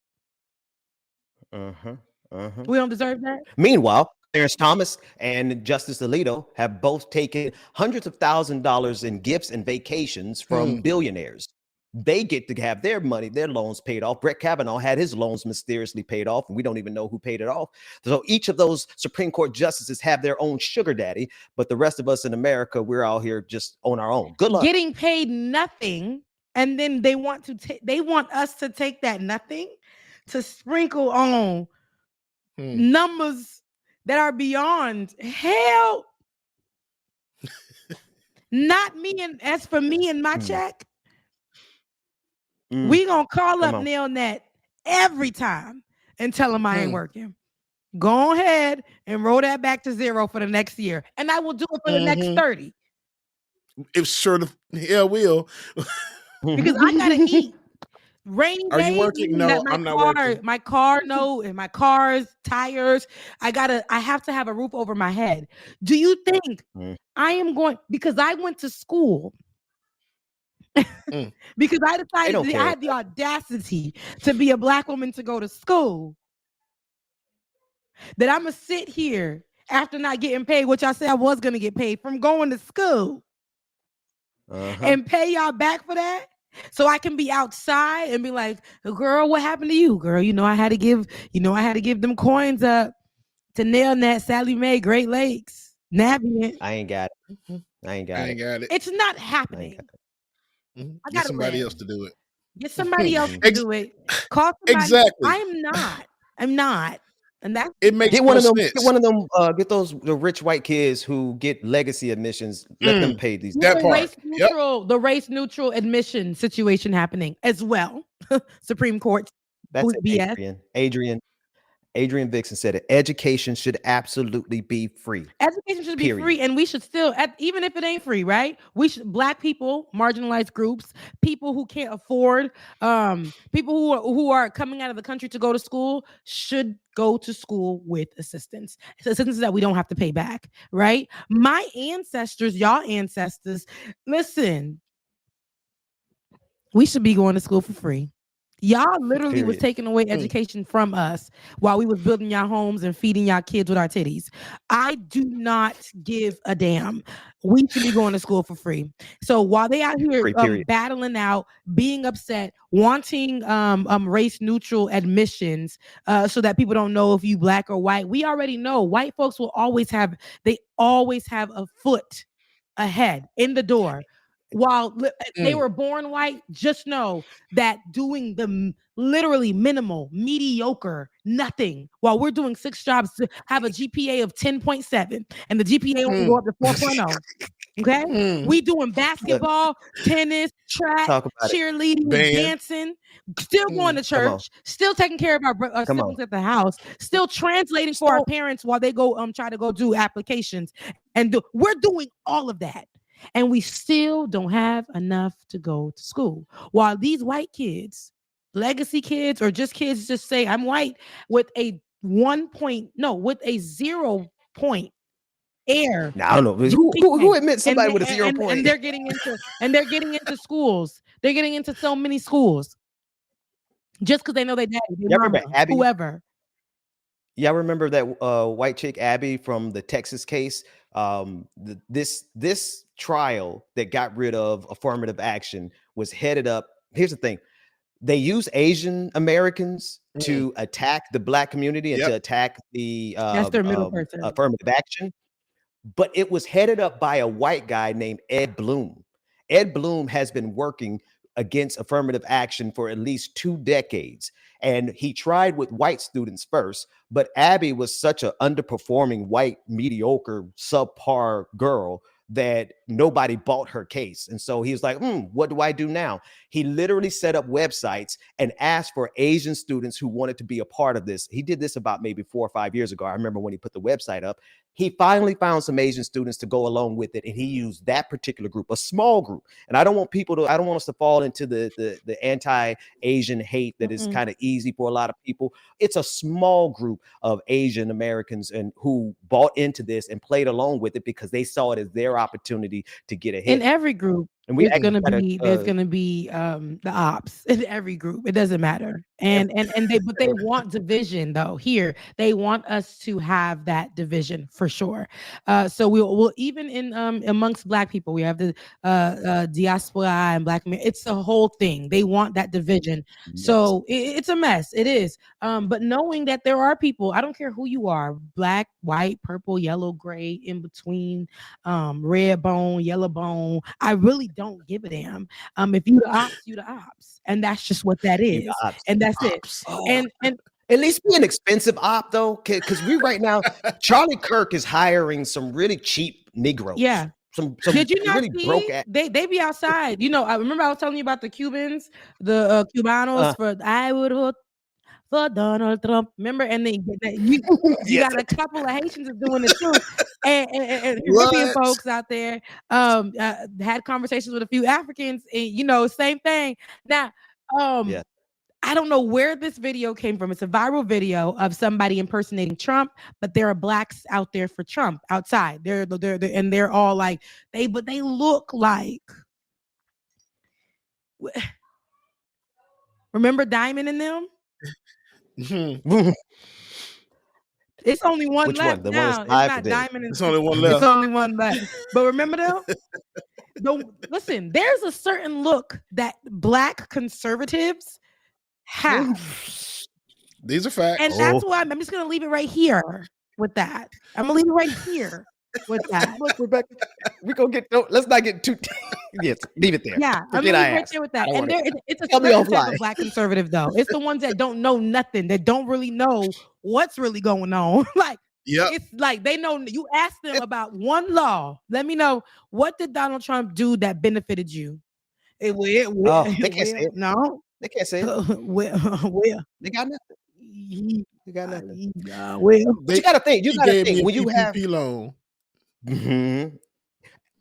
We don't deserve that? Meanwhile, Clarence Thomas and Justice Alito have both taken hundreds of $1,000s in gifts and vacations from billionaires. they get to have their money, their loans paid off. Brett Kavanaugh had his loans mysteriously paid off, and we don't even know who paid it off. So each of those Supreme Court justices have their own sugar daddy, but the rest of us in America, we're out here just on our own. Good luck. Getting paid nothing, and then they want us to take that nothing to sprinkle on numbers that are beyond hell. Not me, and as for me and my check, we gonna call up NailNet every time and tell them I ain't working. Go ahead and roll that back to zero for the next year, and I will do it for the next 30. It sure the hell will. Because I gotta eat. Rainy Are days, you working? No, I'm not working. My car note and my car's tires. I have to have a roof over my head. Do you think I am going, because I went to school because I decided I had the audacity to be a Black woman to go to school, that I'm gonna sit here after not getting paid, which I said I was gonna get paid from going to school, and pay y'all back for that? So I can be outside and be like, girl, what happened to you? Girl, I had to give them coins up to NailNet, Sally Mae, Great Lakes, Navient. I ain't got it. It's not happening. I Get somebody else to do it. Get somebody else to do it. Call somebody. Exactly. I'm not. And that it makes get one of them. sense. Get one of them. Get the rich white kids who get legacy admissions. Let them pay these. The race neutral admission situation happening as well. Supreme Court. That's BS. Adrian Vixen said it. Education should absolutely be free. Education should be free, and we should still, even if it ain't free, right? We should, Black people, marginalized groups, people who can't afford, people who are coming out of the country to go to school should go to school with assistance. Assistance that we don't have to pay back, right? My ancestors, y'all ancestors, listen, we should be going to school for free. Y'all literally was taking away education from us while we was building y'all homes and feeding y'all kids with our titties. I do not give a damn. We should be going to school for free. So while they out here battling out, being upset, wanting race neutral admissions so that people don't know if you Black or white, we already know white folks will always have a foot ahead in the door. While they were born white, just know that doing the literally minimal, mediocre, nothing, while we're doing 6 jobs to have a GPA of 10.7 and the GPA only go up to 4.0. Okay? We doing basketball, tennis, track, cheerleading, dancing, still going to church, still taking care of our siblings at the house, still translating for our parents while they go try to go do applications. And we're doing all of that. And we still don't have enough to go to school. While these white kids, legacy kids, or just kids just say, I'm white, with a 0 point air. Now, I don't know. Who admits somebody with a 0 point? And they're getting into schools. They're getting into so many schools. Just because they know their daddy, their mama, whoever. Y'all remember that white chick Abby from the Texas case? This trial that got rid of affirmative action was headed up. Here's the thing. They use Asian Americans to attack the Black community and to attack the that's their middle person. Affirmative action. But it was headed up by a white guy named Ed Bloom. Ed Bloom has been working against affirmative action for at least 2 decades. And he tried with white students first, but Abby was such an underperforming white, mediocre, subpar girl that nobody bought her case. And so he was like, what do I do now? He literally set up websites and asked for Asian students who wanted to be a part of this. He did this about maybe 4 or 5 years ago. I remember when he put the website up. He finally found some Asian students to go along with it, and he used that particular group, a small group. And I don't want us to fall into the anti-Asian hate that is kind of easy for a lot of people. It's a small group of Asian Americans and who bought into this and played along with it because they saw it as their opportunity to get ahead. In every group, And we There's gonna gotta, be the ops in every group. It doesn't matter. And they want division though. Here, they want us to have that division for sure. So we'll even in amongst black people, we have the diaspora and black men. It's the whole thing. They want that division. Yes. So it's a mess. It is. But knowing that there are people, I don't care who you are, black, white, purple, yellow, gray, in between, red bone, yellow bone. I really don't give a damn. If you the ops, you the ops, and that's just what that You is, the ops, and that's it. Oh. And At least be an expensive op though, because we right now, Charlie Kirk is hiring some really cheap Negroes. Yeah. Some Did you not really see? broke They be outside. You know, I remember I was telling you about the Cubans, the Cubanos for I would vote for Donald Trump. Remember, and then you Yes. got a couple of Haitians doing it too, and Caribbean What? folks out there had conversations with a few Africans, and you know, same thing. Now, Yeah. I don't know where this video came from. It's a viral video of somebody impersonating Trump, but there are blacks out there for Trump outside. They're and they're all like but they look like. Remember Diamond in them? It's only one Which left one? The one now. that's It's live not today? Diamond. It's only one left. It's only one left. But remember them? Listen, there's a certain look that black conservatives have. These are facts. And that's why I'm just going to leave it right here with that. I'm going to leave it right here with that. Look, Rebecca, we're going to let's not get too, yes, leave it there. Yeah, I'm Forget I right asked. there with that. I don't And wanna- it's a Tell me certain type offline. of black conservative though. It's the ones that don't know nothing, that don't really know what's really going on. Like, Yep. it's like they know. You ask them about one law. Let me know, what did Donald Trump do that benefited you? They can't say it. No, They can't say it. well, They got nothing. They got nothing. well. But you got to think. You He got to gave me think. a When you have PPP loan. Mhm.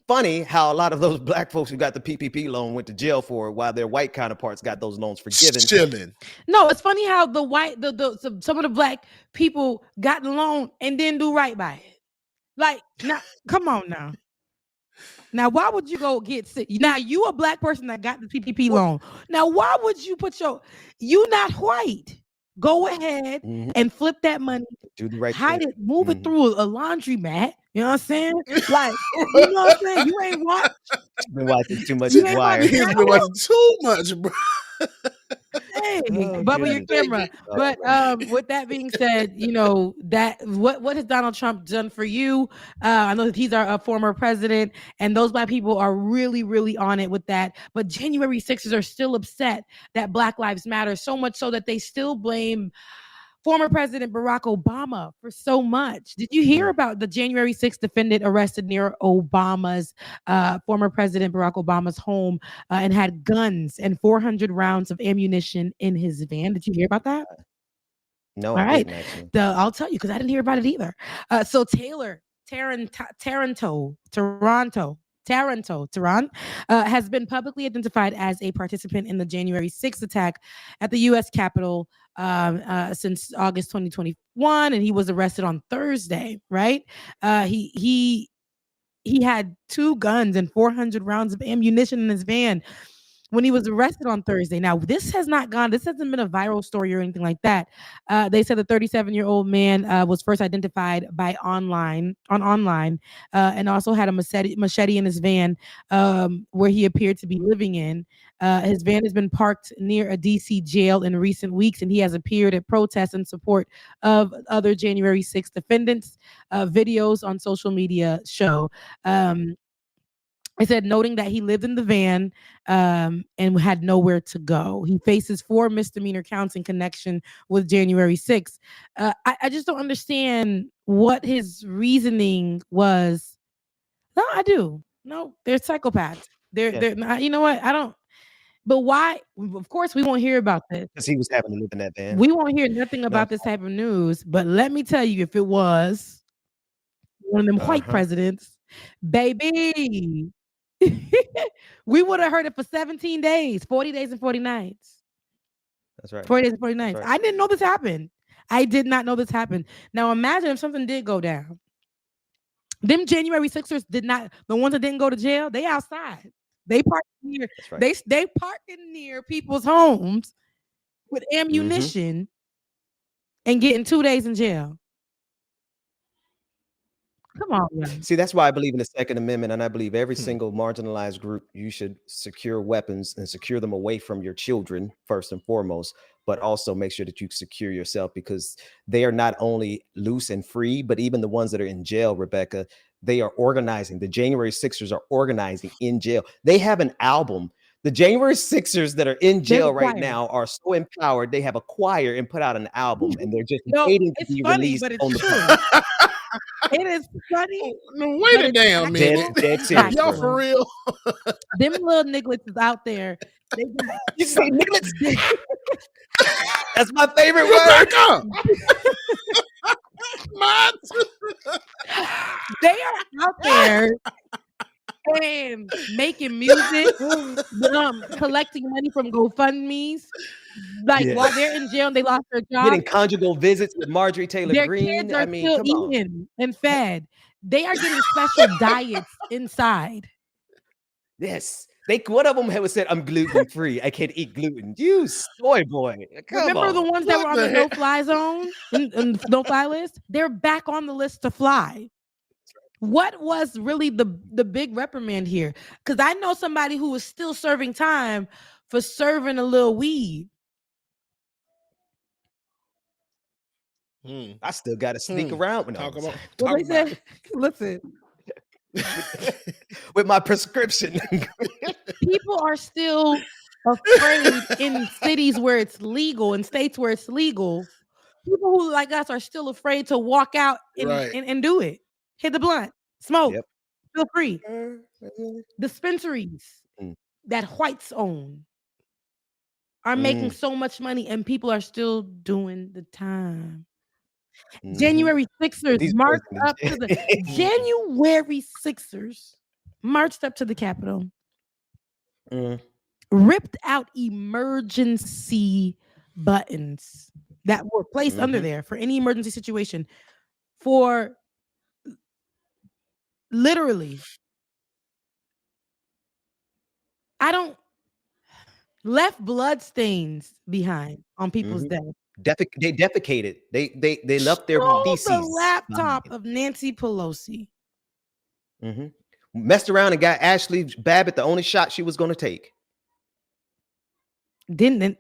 Funny how a lot of those black folks who got the PPP loan went to jail for it, while their white counterparts got those loans forgiven. Chilling. No, it's funny how the white, some of the black people got the loan and didn't do right by it. Like, now, come on now. Now, why would you go get sick? Now, you a black person that got the PPP loan. Now, why would you you not white? Go ahead and flip that money, Do the right hide thing. it, move it through a laundry mat. You know what I'm saying? Like, you know what I'm saying? You ain't watch. Been watching too much You ain't Wire. watching He's been watching too much, bro. Hey, Oh, bubble your goodness. camera. But with that being said, you know, that what has Donald Trump done for you? I know that he's our former president, and those black people are really, really on it with that. But January 6ers are still upset that Black Lives Matter, so much so that they still blame former President Barack Obama for so much. Did you hear about the January 6th defendant arrested near Obama's former President Barack Obama's home and had guns and 400 rounds of ammunition in his van? Did you hear about that? No, All I right. didn't actually. I'll tell you because I didn't hear about it either. So Taylor Taranto has been publicly identified as a participant in the January 6th attack at the U.S. Capitol since August 2021, and he was arrested on Thursday. Right? He had 2 guns and 400 rounds of ammunition in his van when he was arrested on Thursday. Now, this hasn't been a viral story or anything like that. They said the 37-year-old man was first identified by online, and also had a machete in his van where he appeared to be living in. His van has been parked near a DC jail in recent weeks, and he has appeared at protests in support of other January 6th defendants. Videos on social media show. I said, noting that he lived in the van and had nowhere to go. He faces 4 misdemeanor counts in connection with January 6th. I just don't understand what his reasoning was. No, I do. No, they're psychopaths. They're not, you know what? I don't. But why? Of course, we won't hear about this. Because he was having to live in that van. We won't hear nothing about this type of news. But let me tell you, if it was one of them white presidents, baby, we would have heard it for 17 days, 40 days and 40 nights. That's right. 40 days and 40 nights. Right. I didn't know this happened. I did not know this happened. Now imagine if something did go down. Them January 6ers the ones that didn't go to jail, they outside. They park near. That's right. They parking near people's homes with ammunition and getting 2 days in jail. Come on, man. See, that's why I believe in the Second Amendment, and I believe every single marginalized group, you should secure weapons and secure them away from your children first and foremost, but also make sure that you secure yourself, because they are not only loose and free, but even the ones that are in jail, Rebecca, they are organizing. The January Sixers are organizing in jail. They have an album. The January Sixers that are in jail right now are so empowered. They have a choir and put out an album, and they're just waiting to be funny, released but it's on the true. It is funny. No, wait a damn minute. Dead serious, Y'all bro. for real? Them little nigglets is out there. They got, You say nigglets? That's my favorite word. They are out there and making music, collecting money from GoFundMe's. Like while they're in jail, and they lost their job. Getting conjugal visits with Marjorie Taylor Their Greene. kids are I mean, still come on. eating and fed. They are getting special diets inside. Yes. One of them had said, "I'm gluten free. I can't eat gluten." You soy boy. Come Remember on. the ones that were on the no-fly zone and no-fly list? They're back on the list to fly. What was really the big reprimand here? Because I know somebody who is still serving time for serving a little weed. I still got to sneak around when listen. with my prescription. People are still afraid in cities where it's legal, in states where it's legal. People who like us are still afraid to walk out and do it. Hit the blunt, smoke, feel free. Dispensaries that whites own are making so much money, and people are still doing the time. January Sixers marched up to the January Sixers marched up to the Capitol, ripped out emergency buttons that were placed under there for any emergency situation, for literally, left blood stains behind on people's desks. They defecated. They left their feces. The laptop of Nancy Pelosi. Messed around and got Ashley Babbitt the only shot she was going to take. Didn't.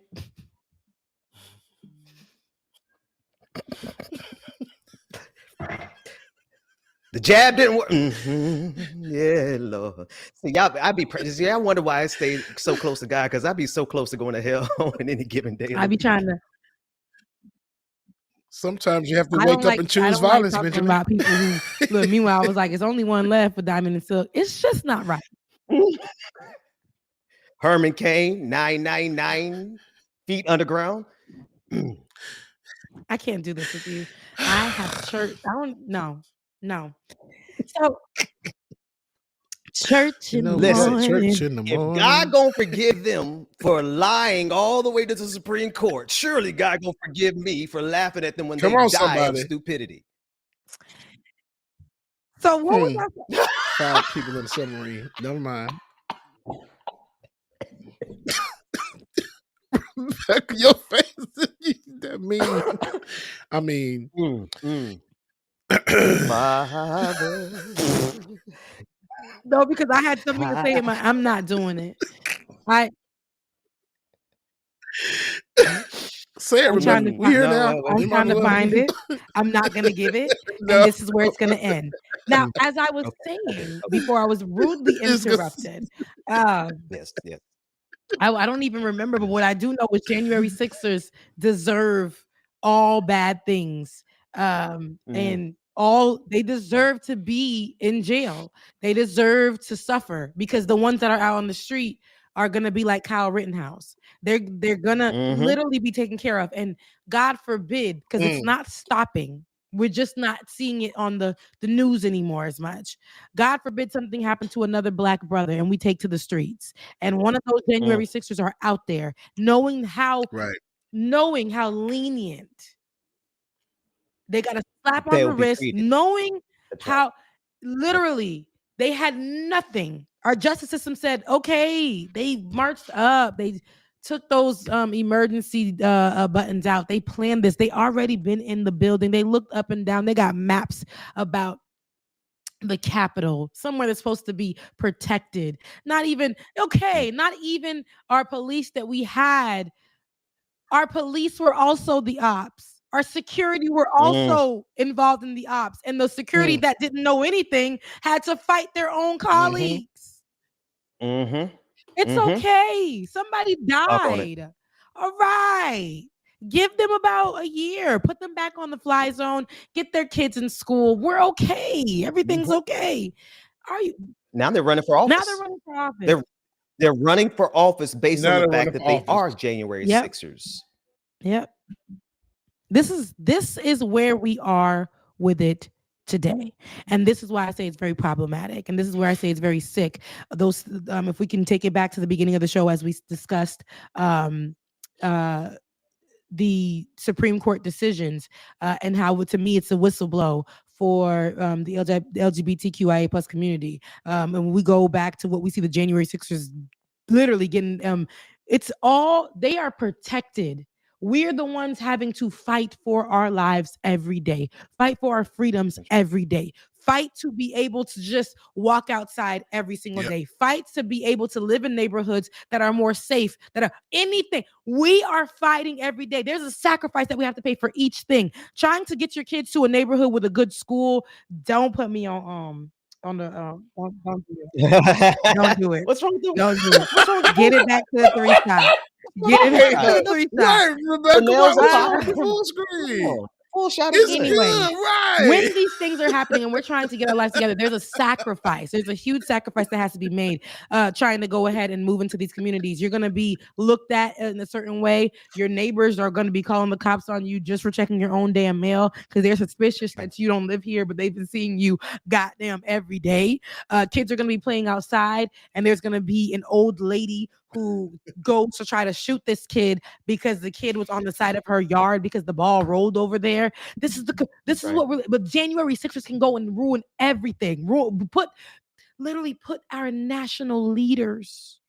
The jab didn't work. Yeah, Lord. See, I wonder why I stay so close to God, because I'd be so close to going to hell on any given day. I be trying to. Sometimes you have to wake up and choose violence, Benjamin. About people who look. Meanwhile, I was like, "It's only one left for Diamond and Silk." It's just not right. Herman Cain, 999 feet underground. I can't do this with you. I have church. I don't. No. So church in the morning. Church in the morning. If God gonna forgive them for lying all the way to the Supreme Court, surely God gonna forgive me for laughing at them when they die of stupidity. So what was that? 5 people in the submarine. Never mind. Back of your face. That mean. I mean. No, because I had something to say. I'm not doing it. Say it, remember. We're here now. I'm trying to find it. I'm not going to give it. And this is where it's going to end. Now, as I was saying before, I was rudely interrupted. Yes. I don't even remember, but what I do know is January Sixers deserve all bad things. And they deserve to be in jail. They deserve to suffer, because the ones that are out on the street are gonna be like Kyle Rittenhouse. They're gonna literally be taken care of. And God forbid, because it's not stopping. We're just not seeing it on the news anymore as much. God forbid something happened to another Black brother and we take to the streets. And one of those January Sixers are out there knowing how lenient. They got a slap on the wrist, knowing how literally they had nothing Our justice system said, okay, they marched up. They took those emergency buttons out. They planned this. They already been in the building. They looked up and down. They got maps about the Capitol, somewhere that's supposed to be protected. Not even our police that we had. Our police were also the ops. Our security were also involved in the ops. And the security that didn't know anything had to fight their own colleagues. It's okay. Somebody died. All right. Give them about a year. Put them back on the fly zone. Get their kids in school. We're okay. Everything's okay. Are you? Now they're running for office. Now they're running for office. They're running for office based Now on the they're fact running that for they office. are January 6ers. Yep. This is where we are with it today. And this is why I say it's very problematic. And this is where I say it's very sick. Those if we can take it back to the beginning of the show, as we discussed the Supreme Court decisions and how, to me, it's a whistleblow for the LGBTQIA plus community. And when we go back to what we see the January 6ers literally getting, they are protected. We're the ones having to fight for our lives every day, fight for our freedoms every day, fight to be able to just walk outside every single day, fight to be able to live in neighborhoods that are more safe, that are anything. We are fighting every day. There's a sacrifice that we have to pay for each thing. Trying to get your kids to a neighborhood with a good school. Don't put me on the don't do it. Don't do it. What's wrong with Don't do it. Get it back to the 3 stop. Get it back to the 3 stop. Right, Rebecca, nails why are was it full screen? Full shot It's again. Anyway, good, right? when these things are happening and we're trying to get our lives together, there's a sacrifice. There's a huge sacrifice that has to be made trying to go ahead and move into these communities. You're going to be looked at in a certain way. Your neighbors are going to be calling the cops on you just for checking your own damn mail because they're suspicious that you don't live here, but they've been seeing you goddamn every day. Kids are going to be playing outside, and there's going to be an old lady who goes to try to shoot this kid because the kid was on the side of her yard because the ball rolled over there. This is but January 6ers can go and ruin everything. Put our national leaders,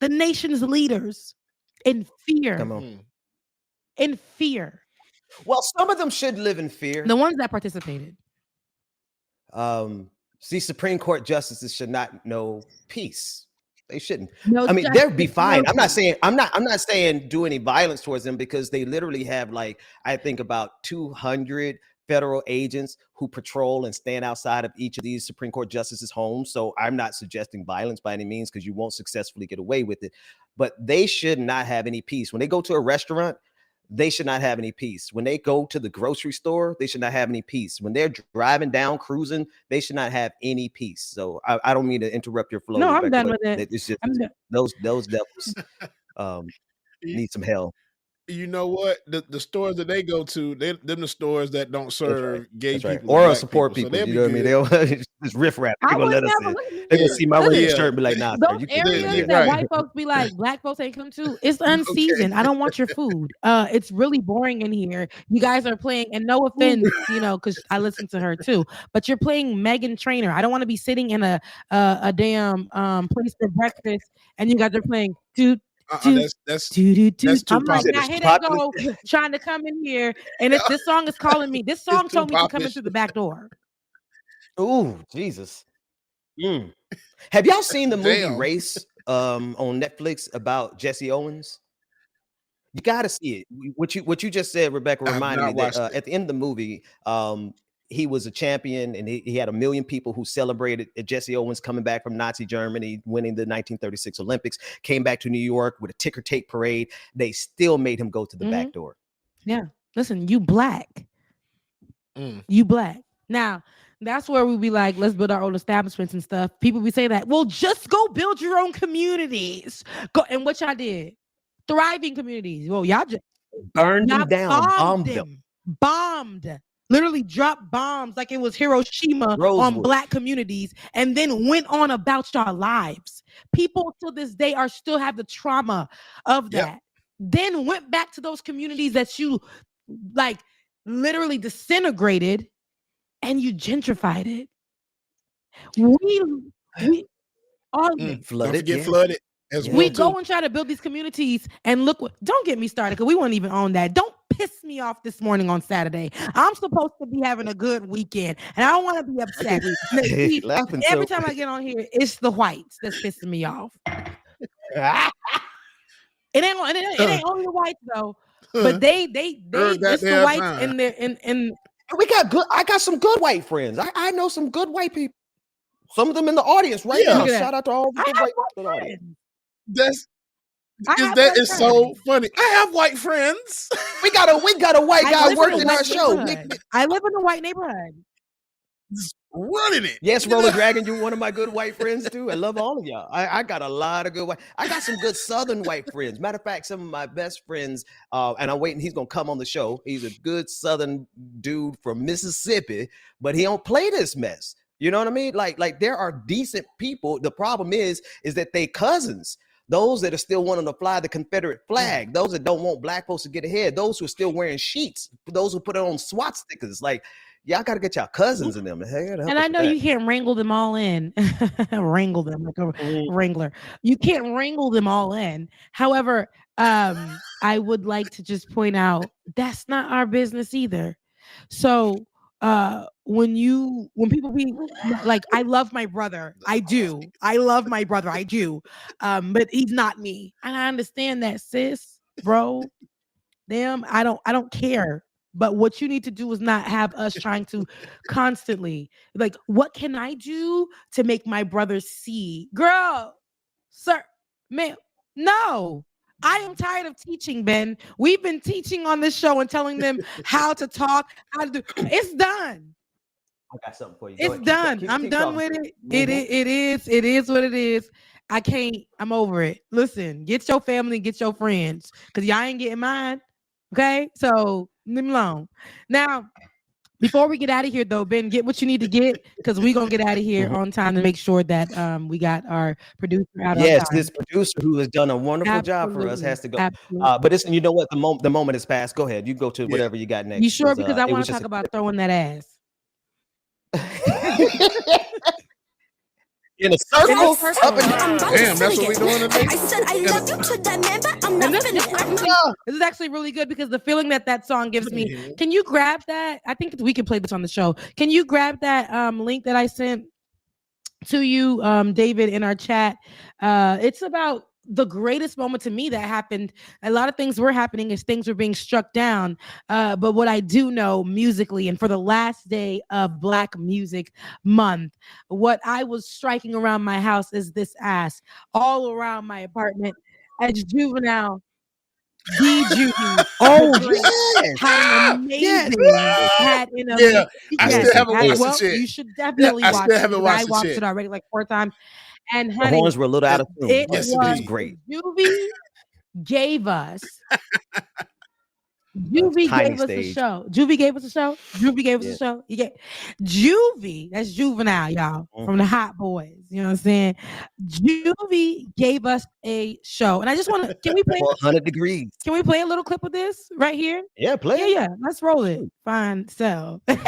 the nation's leaders, in fear. Come on. In fear. Well, some of them should live in fear. The ones that participated. See, Supreme Court justices should not know peace. They shouldn't. No, I mean, they'll be fine. no. I'm not saying do any violence towards them because they literally have, like, I think about 200 federal agents who patrol and stand outside of each of these Supreme Court justices' homes. So I'm not suggesting violence by any means because you won't successfully get away with it. But they should not have any peace. When they go to a restaurant, they should not have any peace. When they go to the grocery store, they should not have any peace. When they're driving down, cruising, they should not have any peace. So I don't mean to interrupt your flow. No, Rebecca, I'm done but with it. It's just I'm done. those devils need some help. You know what? The stores that they go to, them the stores that don't serve gay That's right. people Or black support people. people. So you know what I mean? They'll just riff rap. They're I gonna would let us never in. look- They're gonna see my red Yeah. shirt and be like, nah, sir, Those you can't areas yeah, that right. white folks be like, black folks ain't come to, it's unseasoned. I don't want your food. It's really boring in here. You guys are playing, and no offense, because I listen to her too, but you're playing Meghan Trainor. I don't want to be sitting in a damn place for breakfast, and you guys are playing That's too I'm like, popular. now here they go, trying to come in here, and this song is calling me. This song too told me to come in popish. through the back door. Ooh, Jesus. Have y'all seen the movie Damn. Race on Netflix about Jesse Owens? You got to see it. What you just said, Rebecca, I have reminded me not that watched it. at the end of the movie, he was a champion, and he had 1 million people who celebrated Jesse Owens coming back from Nazi Germany, winning the 1936 Olympics, came back to New York with a ticker tape parade. They still made him go to the back door. Yeah. Listen, you black. Mm. You black. Now, that's where we be like, let's build our own establishments and stuff. People be saying that. Well, just go build your own communities. Go, and what y'all did? Thriving communities. Well, y'all just Burned them y'all down, bombed them. Bombed. Literally dropped bombs like it was Hiroshima on Rosewood. black communities, and then went on about y'all lives. People to this day are still have the trauma of that. Yep. Then went back to those communities that you like literally disintegrated, and you gentrified it. All of it. Flooded, Don't forget yeah. flooded as well We too. go and try to build these communities, and look what. Don't get me started because we won't even own that. Don't piss me off this morning on Saturday. I'm supposed to be having a good weekend, and I don't want to be upset. See, Laughing every so- time I get on here, it's the whites that's pissing me off. It ain't only the whites though, but they Heard that it's the damn whites time. and they're in. I got some good white friends. I know some good white people. Some of them in the audience right Yeah. now. Look at that. Shout out to all the I good have white white people in the audience. friends. That is so funny. I have white friends. We got a white I guy live in a working our white show. neighborhood. I live in a white neighborhood. Running it. Yes, Roller Dragon, you're one of my good white friends too. I love all of y'all. I got a lot of good white. I got some good Southern white friends. Matter of fact, some of my best friends, and I'm waiting. He's gonna come on the show. He's a good Southern dude from Mississippi, but he don't play this mess. You know what I mean? Like there are decent people. The problem is that they cousins. Those that are still wanting to fly the Confederate flag, those that don't want black folks to get ahead, those who are still wearing sheets, those who put it on SWAT stickers, like. Y'all got to get y'all cousins in them. And I know you can't wrangle them all in. Wrangle them like a wrangler. You can't wrangle them all in. However, I would like to just point out that's not our business either. So when people be like, I love my brother. I do. I love my brother. I do. But he's not me. And I understand that, sis, bro. Damn, I don't care. But what you need to do is not have us trying to constantly like, what can I do to make my brother see? Girl, sir, ma'am, no. I am tired of teaching, Ben. We've been teaching on this show and telling them how to talk, how to do. It's done. I got something for you. It's done. I'm done with it. It is what it is. I can't. I'm over it. Listen, get your family, get your friends, because y'all ain't getting mine. Okay, so leave me alone. Now, before we get out of here, though, Ben, get what you need to get because we're gonna get out of here on time to make sure that we got our producer out. Yes, on time. this producer who has done a wonderful job for us has to go. Absolutely. But you know what? The moment has passed. Go ahead. You go to whatever you got next. You sure? Because I it want was to just talk about throwing that ass. in a circle. Up and down. Damn, that's what we doing today. I said I love you to that man, but I'm not This is actually really good because the feeling that song gives me. Can you grab that? I think we can play this on the show. Can you grab that link that I sent to you, David, in our chat? It's about the greatest moment to me that happened. A lot of things were happening as things were being struck down. But what I do know musically, and for the last day of Black Music Month, what I was striking around my house is this ass all around my apartment as Juvenile. Juvie. Yes. Had an amazing. Had an amazing. Yeah, I still haven't watched well, it yet. you should definitely I watch still it. haven't because watched I it watched yet. it already like 4 times. And The honey, horns were a little out of tune. it but was it was great. Juvie gave us. Juvie Tiny gave us a stage. show. Juvie gave us a show. Juvie gave us a show. You get Juvie. That's Juvenile, y'all, from the Hot Boys. You know what I'm saying? Juvie gave us a show, and I just want to. Can we play? 100 degrees. Can we play a little clip of this right here? Yeah, play. Yeah, yeah. Let's roll it. Fine. So. Really?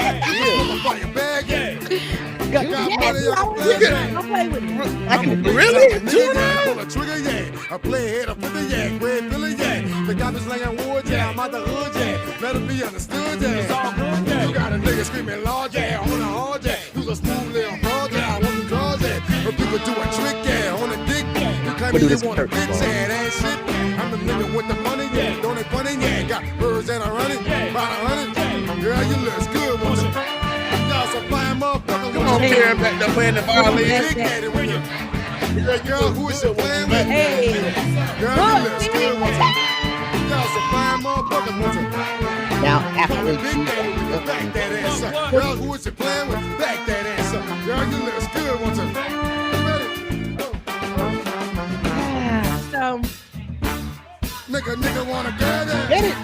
Pull a trigger, yeah. I play head up in the yak, red Billy, yeah. The guy that's laying wood, yeah. I'm out the hood, yeah. Let it be understood, yeah. It's all good, yeah. You got a nigga screaming large, yeah. On the hard, yeah. Use a smooth little broad, yeah. I want the draws, yeah. But people do a trick, yeah. On the dick, yeah. You claim you want a bitch, yeah. That shit. I'm the nigga with the money, yeah. Don't it funny, yeah. Got birds that are running, about 100. Girl, you look good, won't you? Y'all some fine motherfuckers. Come on, Karen, back there playing the violin. Girl, who is your playing with? Hey. Girl, you look good, won't you? Y'all some fine motherfuckers, won't you? Now, after Big daddy, when you back that ass up. Girl, who is you playing with? Back that ass up. Girl, you look good, won't you? So. Nigga wanna get it. Get it.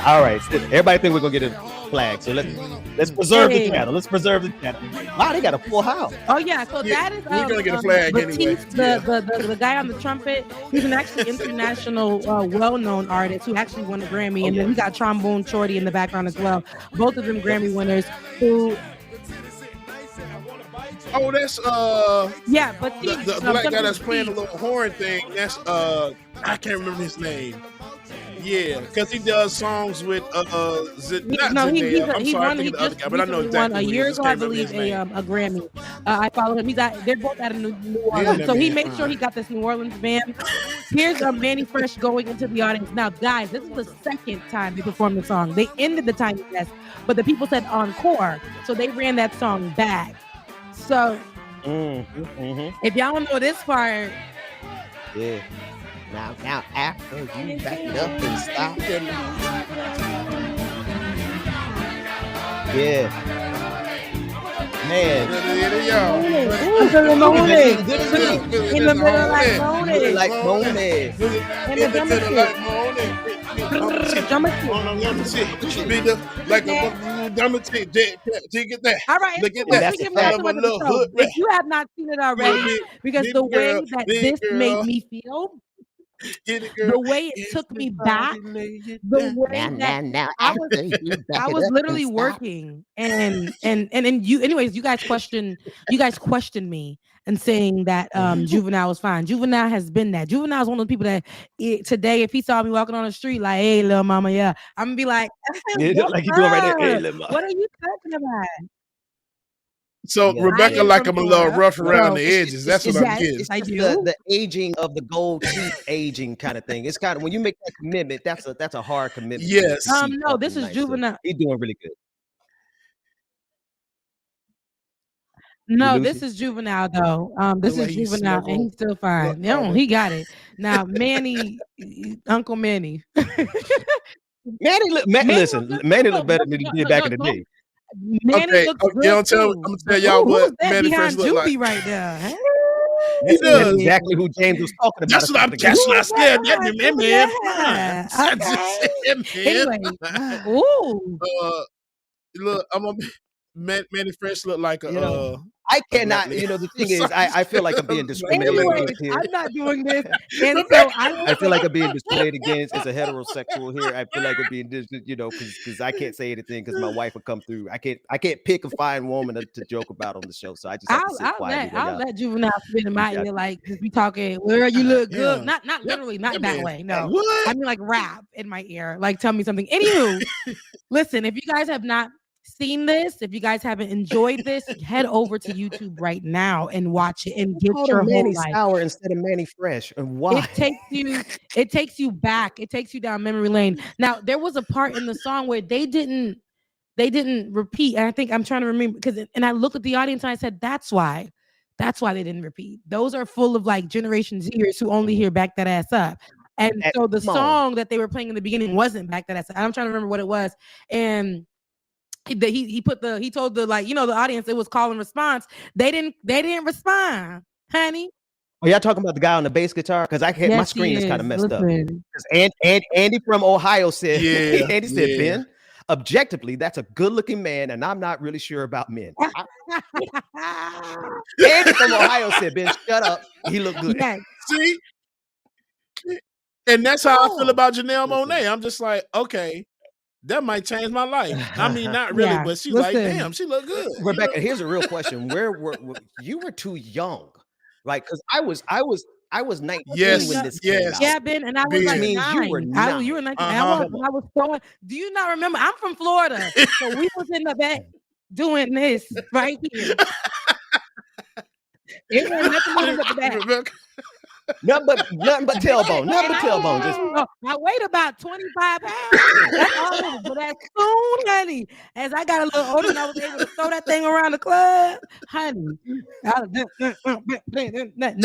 All right. So everybody think we're gonna get a flag. So let's preserve the channel. Let's preserve the channel. Wow, they got a full house. Oh yeah, so that is we're gonna get a flag anyway. The guy on the trumpet. He's an actually international well-known artist who actually won a Grammy, and then we got Trombone Shorty in the background as well. Both of them Grammy winners who. Oh, that's Yeah, but see, the black guy that's playing the little horn thing. That's I can't remember his name. Yeah, because he does songs with not Zendaya. I'm sorry, I'm thinking the other guy, but I know exactly a who year he is. ago, I believe, a Grammy. I follow him. They're both out of New Orleans, so he made sure he got this New Orleans band. Here's Manny Fresh going into the audience. Now, guys, this is the second time they performed the song. They ended the Tiny Desk, but the people said encore, so they ran that song back. So, if y'all don't know this part, yeah. Now, after you back it up and stop it. Yeah. Man. In the middle like Monet. All right, if you have not seen it already, because the way that this made me feel, the way it took me back, the way that I was literally working, and you guys questioned me and saying that Juvenile was fine. Juvenile has been that. Juvenile is one of the people that today, if he saw me walking on the street like, "Hey, little mama, yeah," I'm gonna be like, like you doing right there. Hey, little mama. What are you talking about? So Rebecca like I'm a little rough around the edges. That's what I'm getting. It's the aging of the gold teeth aging kind of thing. It's kind of when you make that commitment, that's a hard commitment. Yes. No, this is Juvenile. So he's doing really good. No, this is Juvenile though. This is Juvenile, and he's still fine. No, he got it. Now, Manny, Uncle Manny. Manny look better than he did back in the day. Manny looks good I'm gonna tell y'all what Manny Fresh look like right there. Huh? He does exactly who James was talking about. That's what I'm catching. I scared man. Anyway, look, Manny Fresh look like a. I cannot. The thing is, I feel like I'm being discriminated against here. I'm not doing this, and so I feel like I'm being discriminated against as a heterosexual here. I feel like I'm being, because I can't say anything because my wife will come through. I can't pick a fine woman to joke about on the show, so I just have to sit quiet. I'll let Juvenile spit in my ear, like just be talking. Where you look good, not literally, not that way. No, I mean like rap in my ear, like tell me something. Anywho, listen, if you guys have not seen this, if you guys haven't enjoyed this, head over to YouTube right now and watch it and get your whole life. Sour instead of Manny Fresh, and why? It takes you back. It takes you down memory lane. Now there was a part in the song where they didn't repeat. And I think I'm trying to remember and I looked at the audience and I said, that's why they didn't repeat. Those are full of like Generation Zers who only hear Back That Ass Up. And so the song that they were playing in the beginning wasn't Back That Ass Up. I'm trying to remember what it was. And he told the the audience it was call and response. They didn't respond, honey. Oh, y'all talking about the guy on the bass guitar? Because my screen is kind of messed up. Because Andy from Ohio said, Andy said, Ben, objectively, that's a good-looking man, and I'm not really sure about men. Andy from Ohio said, Ben, shut up. He looked good. Yes. See? And that's how I feel about Janelle Monáe. I'm just like, okay. That might change my life. I mean, not really, but she's like, damn, she look good. Rebecca, here's a real question: Where were you? Were too young, right? Because I was 19 when this came out. Yeah, Ben, and I was like 9. You were 9. You were 19. I was throwing. Do you not remember? I'm from Florida, so we was in the back doing this right here. It was nothing at the back. Nothing but tailbone. Nothing but tailbone. Just I weighed about 25 pounds. That's all. But as soon, honey, as I got a little older and I was able to throw that thing around the club, honey. Now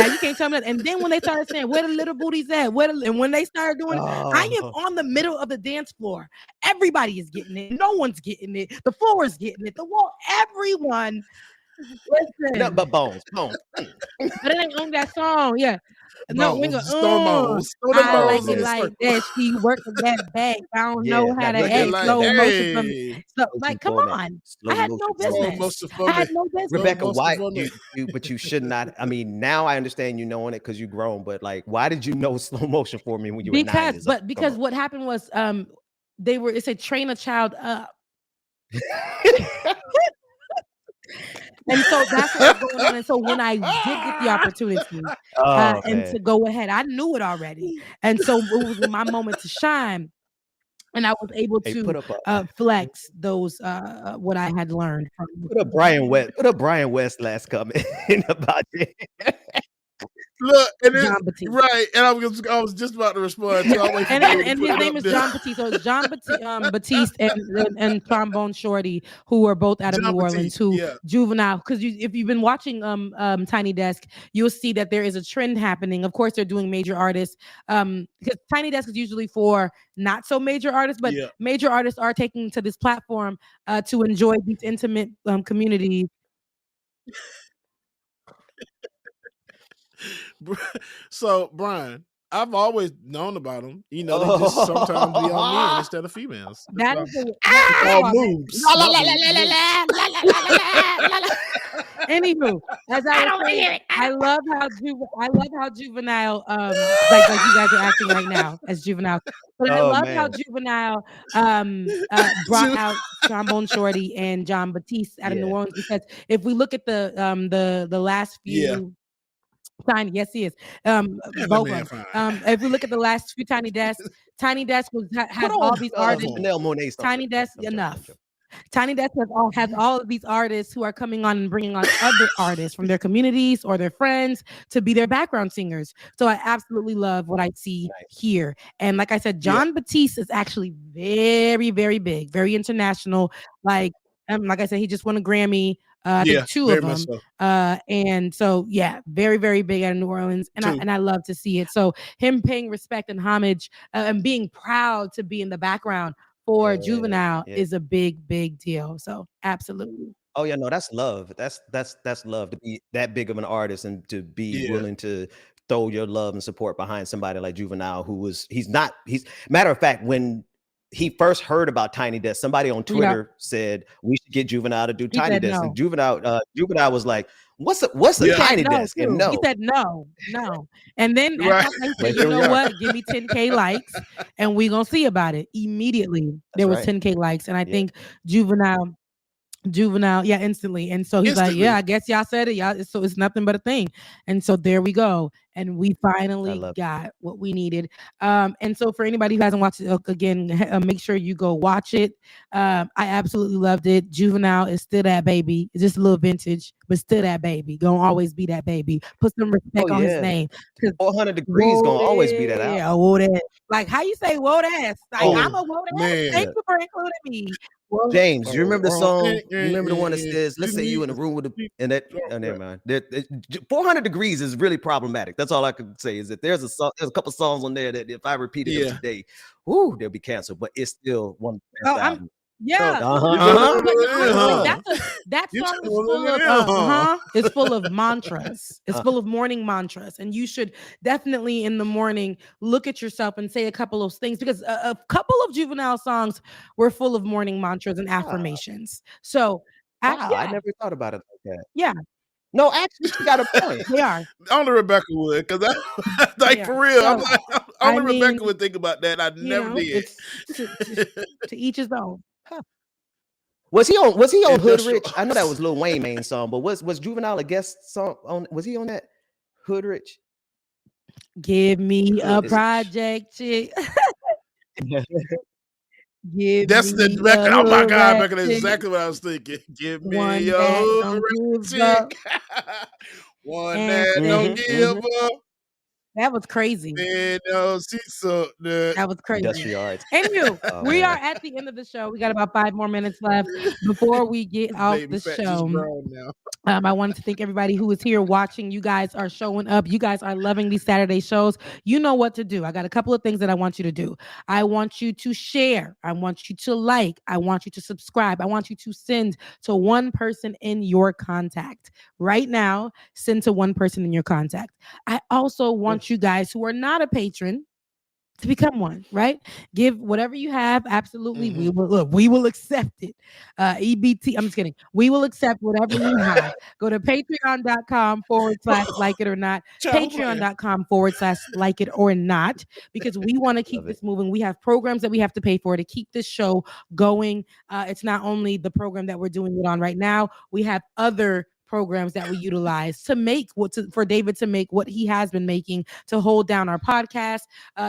you can't tell me that. And then when they started saying, where the little booties at? And when they started doing it, I am on the middle of the dance floor. Everybody is getting it. No one's getting it. The floor is getting it. The wall, everyone. Listen. Nothing but bones. But it ain't on that song. Yeah. No, we go. I like it like that. She working that back. I don't know how to act slow motion from me. So, like, come on. I had no business. Rebecca, why? But you should not. I mean, now I understand you knowing it because you grown. But like, why did you know slow motion for me when you were 9? Because what happened was, it's a train a child up. And so that's what was going on. And so when I did get the opportunity and to go ahead, I knew it already. And so it was my moment to shine. And I was able to flex those what I had learned from. Put up Brian West last comment about it. Look, and John Batiste. right, and I was just about to respond to. And his name is John Batiste. So it's John Batiste and Trombone Shorty, who are both out of New Orleans. Juvenile, because if you've been watching Tiny Desk, you'll see that there is a trend happening. Of course, they're doing major artists because Tiny Desk is usually for not so major artists, but major artists are taking to this platform to enjoy these intimate communities. So, Brian, I've always known about them. You know, they just sometimes be on men instead of females. That is all moves. Anywho, as I was saying, I love how Juvenile, like you guys are acting right now as Juvenile. But I love how Juvenile brought out Trombone Shorty and John Batiste out of New Orleans, because if we look at the last few. Tiny, yes, he is. Both of them. If we look at the last few Tiny Desk has all these artists. Tiny Desk, enough. Tiny Desk has all of these artists who are coming on and bringing on other artists from their communities or their friends to be their background singers. So I absolutely love what I see here. And like I said, John Batiste is actually very, very big, very international. Like I said, he just won a Grammy. I think 2 of them. So. And so, very, very big out of New Orleans. And I love to see it. So him paying respect and homage and being proud to be in the background for Juvenile is a big, big deal. So absolutely. Oh yeah, no, that's love. That's love to be that big of an artist and to be willing to throw your love and support behind somebody like Juvenile, he's matter of fact, when he first heard about Tiny Desk, somebody on Twitter said we should get Juvenile to do Tiny Desk, and Juvenile was like, "What's a Tiny Desk?" And he said no. And then at that time, said, you know what? Give me 10K likes, and we gonna see about it. Immediately, there was 10K likes, and I think Juvenile, instantly. And so he's like, I guess y'all said it, y'all. So it's nothing but a thing. And so there we go. And we finally got what we needed. And so for anybody who hasn't watched it, again, make sure you go watch it. I absolutely loved it. Juvenile is still that baby. It's just a little vintage, but still that baby. Gonna always be that baby. Put some respect on his name. 400 Degrees gonna always be that out. Yeah, whoa that. Like how you say whoa that? Like I'm a whoa that. Thank you for including me. James, you remember the song? You remember the one that says, "Let's say you in a room with never mind." 400 Degrees is really problematic. That's all I can say is that there's a couple songs on there that if I repeated them today, they'll be canceled. But it's still one of the best albums. That song is full of it's full of mantras. It's full of morning mantras, and you should definitely in the morning look at yourself and say a couple of things, because a couple of Juvenile songs were full of morning mantras and affirmations. So I never thought about it like that. Yeah. No, actually, she got a point. They are. Only Rebecca would, because for real, so, I'm like, only Rebecca would think about that. I never did. To each his own. Was he on Hood Rich? I know that was Lil Wayne's main song, but was Juvenile a guest song on? Was he on that Hood Rich? Give me a project chick. That's the Rebecca. Oh my God, Rebecca, that's exactly what I was thinking. Give me your Hood Rich chick. One that don't give up. That was crazy. That was crazy. Industrial arts. Anywho, we are at the end of the show. We got about 5 more minutes left before we get off the show. I wanted to thank everybody who is here watching. You guys are showing up. You guys are loving these Saturday shows. You know what to do. I got a couple of things that I want you to do. I want you to share. I want you to like. I want you to subscribe. I want you to send to one person in your contact. Right now, send to one person in your contact. I also want you guys who are not a patron to become one, right? Give whatever you have. Absolutely. We will accept it. EBT. I'm just kidding. We will accept whatever you have. Go to patreon.com/like it or not. Patreon.com/like it or not, because we want to keep this moving. We have programs that we have to pay for to keep this show going. It's not only the program that we're doing it on right now. We have other programs that we utilize to make for David to make what he has been making, to hold down our podcast,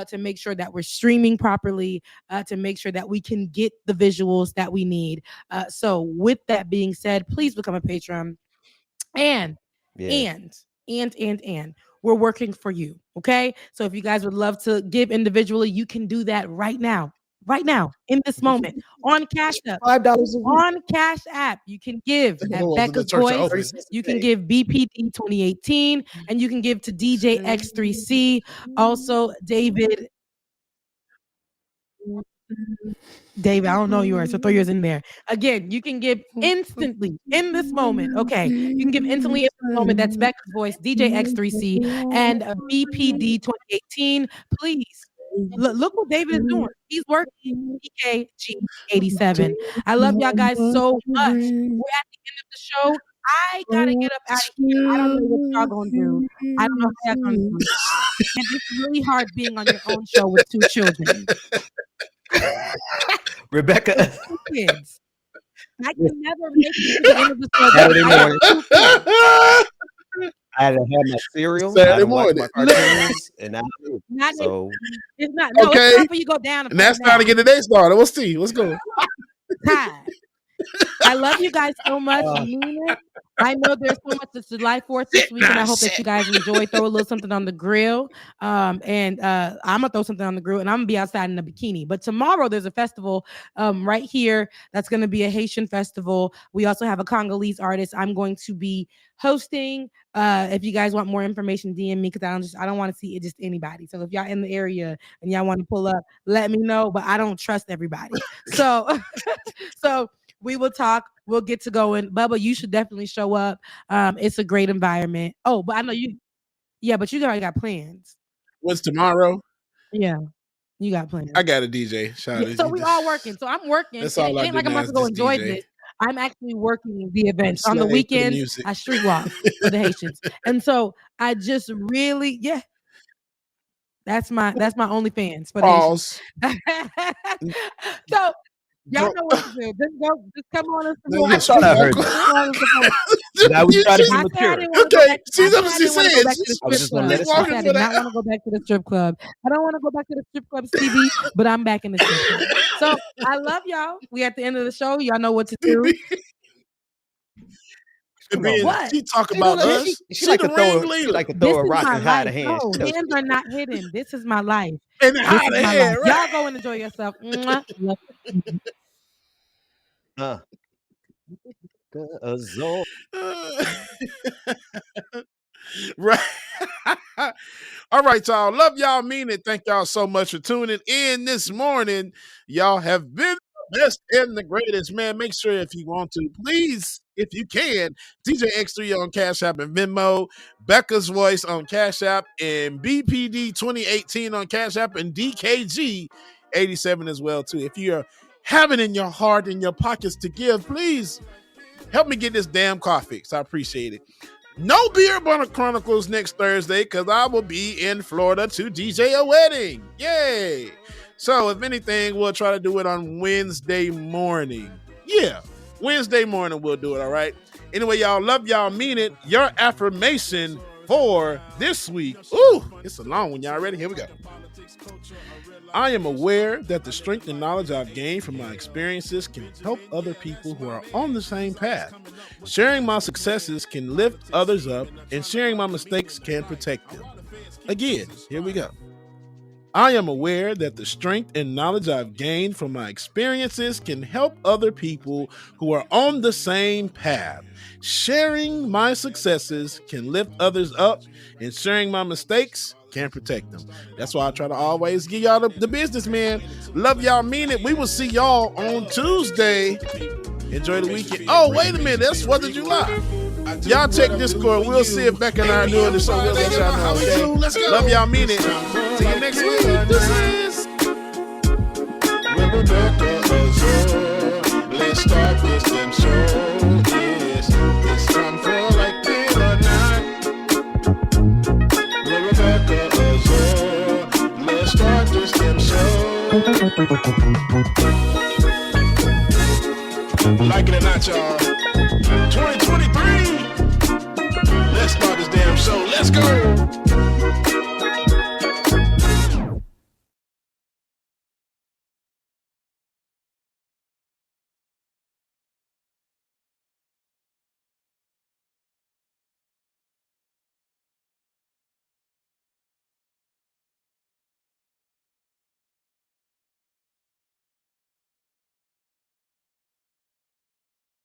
to make sure that we're streaming properly, to make sure that we can get the visuals that we need. So with that being said, please become a patron. And we're working for you. Okay. So if you guys would love to give individually, you can do that right now, in this moment, on Cash App. $5 on Cash App. You can give at Becca's Voice. You can give BPD 2018, and you can give to DJ X3C. Also, David, I don't know yours, so throw yours in there. Again, you can give instantly in this moment. Okay, you can give instantly in this moment. That's Becca's Voice, DJ X3C, and BPD 2018. Please look what David is doing. He's working. EKG 87. I love y'all guys so much. We're at the end of the show. I gotta get up out of here. I don't know what y'all gonna do. I don't know how y'all gonna do it. And it's really hard being on your own show with 2 children. Rebecca. 2 kids. I can never make it to the end of the show. Saturday morning. I had to have my cereal. Saturday morning. My cartoons, and now so it's not. No, okay. it's time for you to go down. And that's time to get the day started. We'll see. Let's go. I love you guys so much. I mean it. I know there's so much that's July 4th this week, and I hope that you guys enjoy. Throw a little something on the grill. And I'm gonna throw something on the grill, and I'm gonna be outside in a bikini. But tomorrow there's a festival right here that's gonna be a Haitian festival. We also have a Congolese artist I'm going to be hosting. If you guys want more information, DM me, because I don't want to see it just anybody. So if y'all in the area and y'all want to pull up, let me know. But I don't trust everybody. So so we will talk. We'll get to going. Bubba, you should definitely show up. It's a great environment. Oh, but I know you. Yeah, but you already got plans. What's tomorrow? Yeah, you got plans. I got a DJ. Shout out so we all working. So I'm working. That's all it ain't like I'm about to go enjoy this. I'm actually working the events. On the weekends, I street walk for the Haitians. And so I just really, that's my OnlyFans for the Haitians. So y'all know what to do. Just come on and support. I thought I heard that. I was trying to be mature. Okay, she's up. She said, I did not want to go back to the strip club. I don't want to go back to the strip club, Stevie, but I'm back in the strip club. So I love y'all. We at the end of the show. Y'all know what to do. What? She talk about us. She like to throw a rock and hide a hand. No, hands are not hidden. This is my life. And hide a hand, right? Y'all go and enjoy yourself. Azor. Right. All right, y'all. Love y'all, mean it. Thank y'all so much for tuning in this morning. Y'all have been the best and the greatest, man. Make sure if you want to, please, if you can, DJ X3 on Cash App and Venmo, Becca's Voice on Cash App, and BPD 2018 on Cash App, and DKG 87 as well, too. If you're having in your heart, in your pockets to give, please help me get this damn coffee, because I appreciate it. No Beer Burner Chronicles next Thursday, because I will be in Florida to DJ a wedding. Yay! So, if anything, we'll try to do it on Wednesday morning. Yeah, Wednesday morning we'll do it, all right? Anyway, y'all, love y'all, mean it. Your affirmation for this week. Ooh, it's a long one. Y'all ready? Here we go. I am aware that the strength and knowledge I've gained from my experiences can help other people who are on the same path. Sharing my successes can lift others up, and sharing my mistakes can protect them. Again, here we go. I am aware that the strength and knowledge I've gained from my experiences can help other people who are on the same path. Sharing my successes can lift others up, and sharing my mistakes can protect them. That's why I try to always give y'all the business, man. Love y'all, mean it. We will see y'all on Tuesday. Enjoy the weekend. Oh, wait a minute. That's 4th of July. Y'all check Discord. We'll see if Becca and I are doing the show. We'll let y'all know, okay? Love y'all, mean it. See you next week. This is Rebecca Azor. Let's start this damn show. Yes, it's time for like it or not. Rebecca Azor. Let's start this damn show. Like it or not, y'all. 2023. show. Let's go.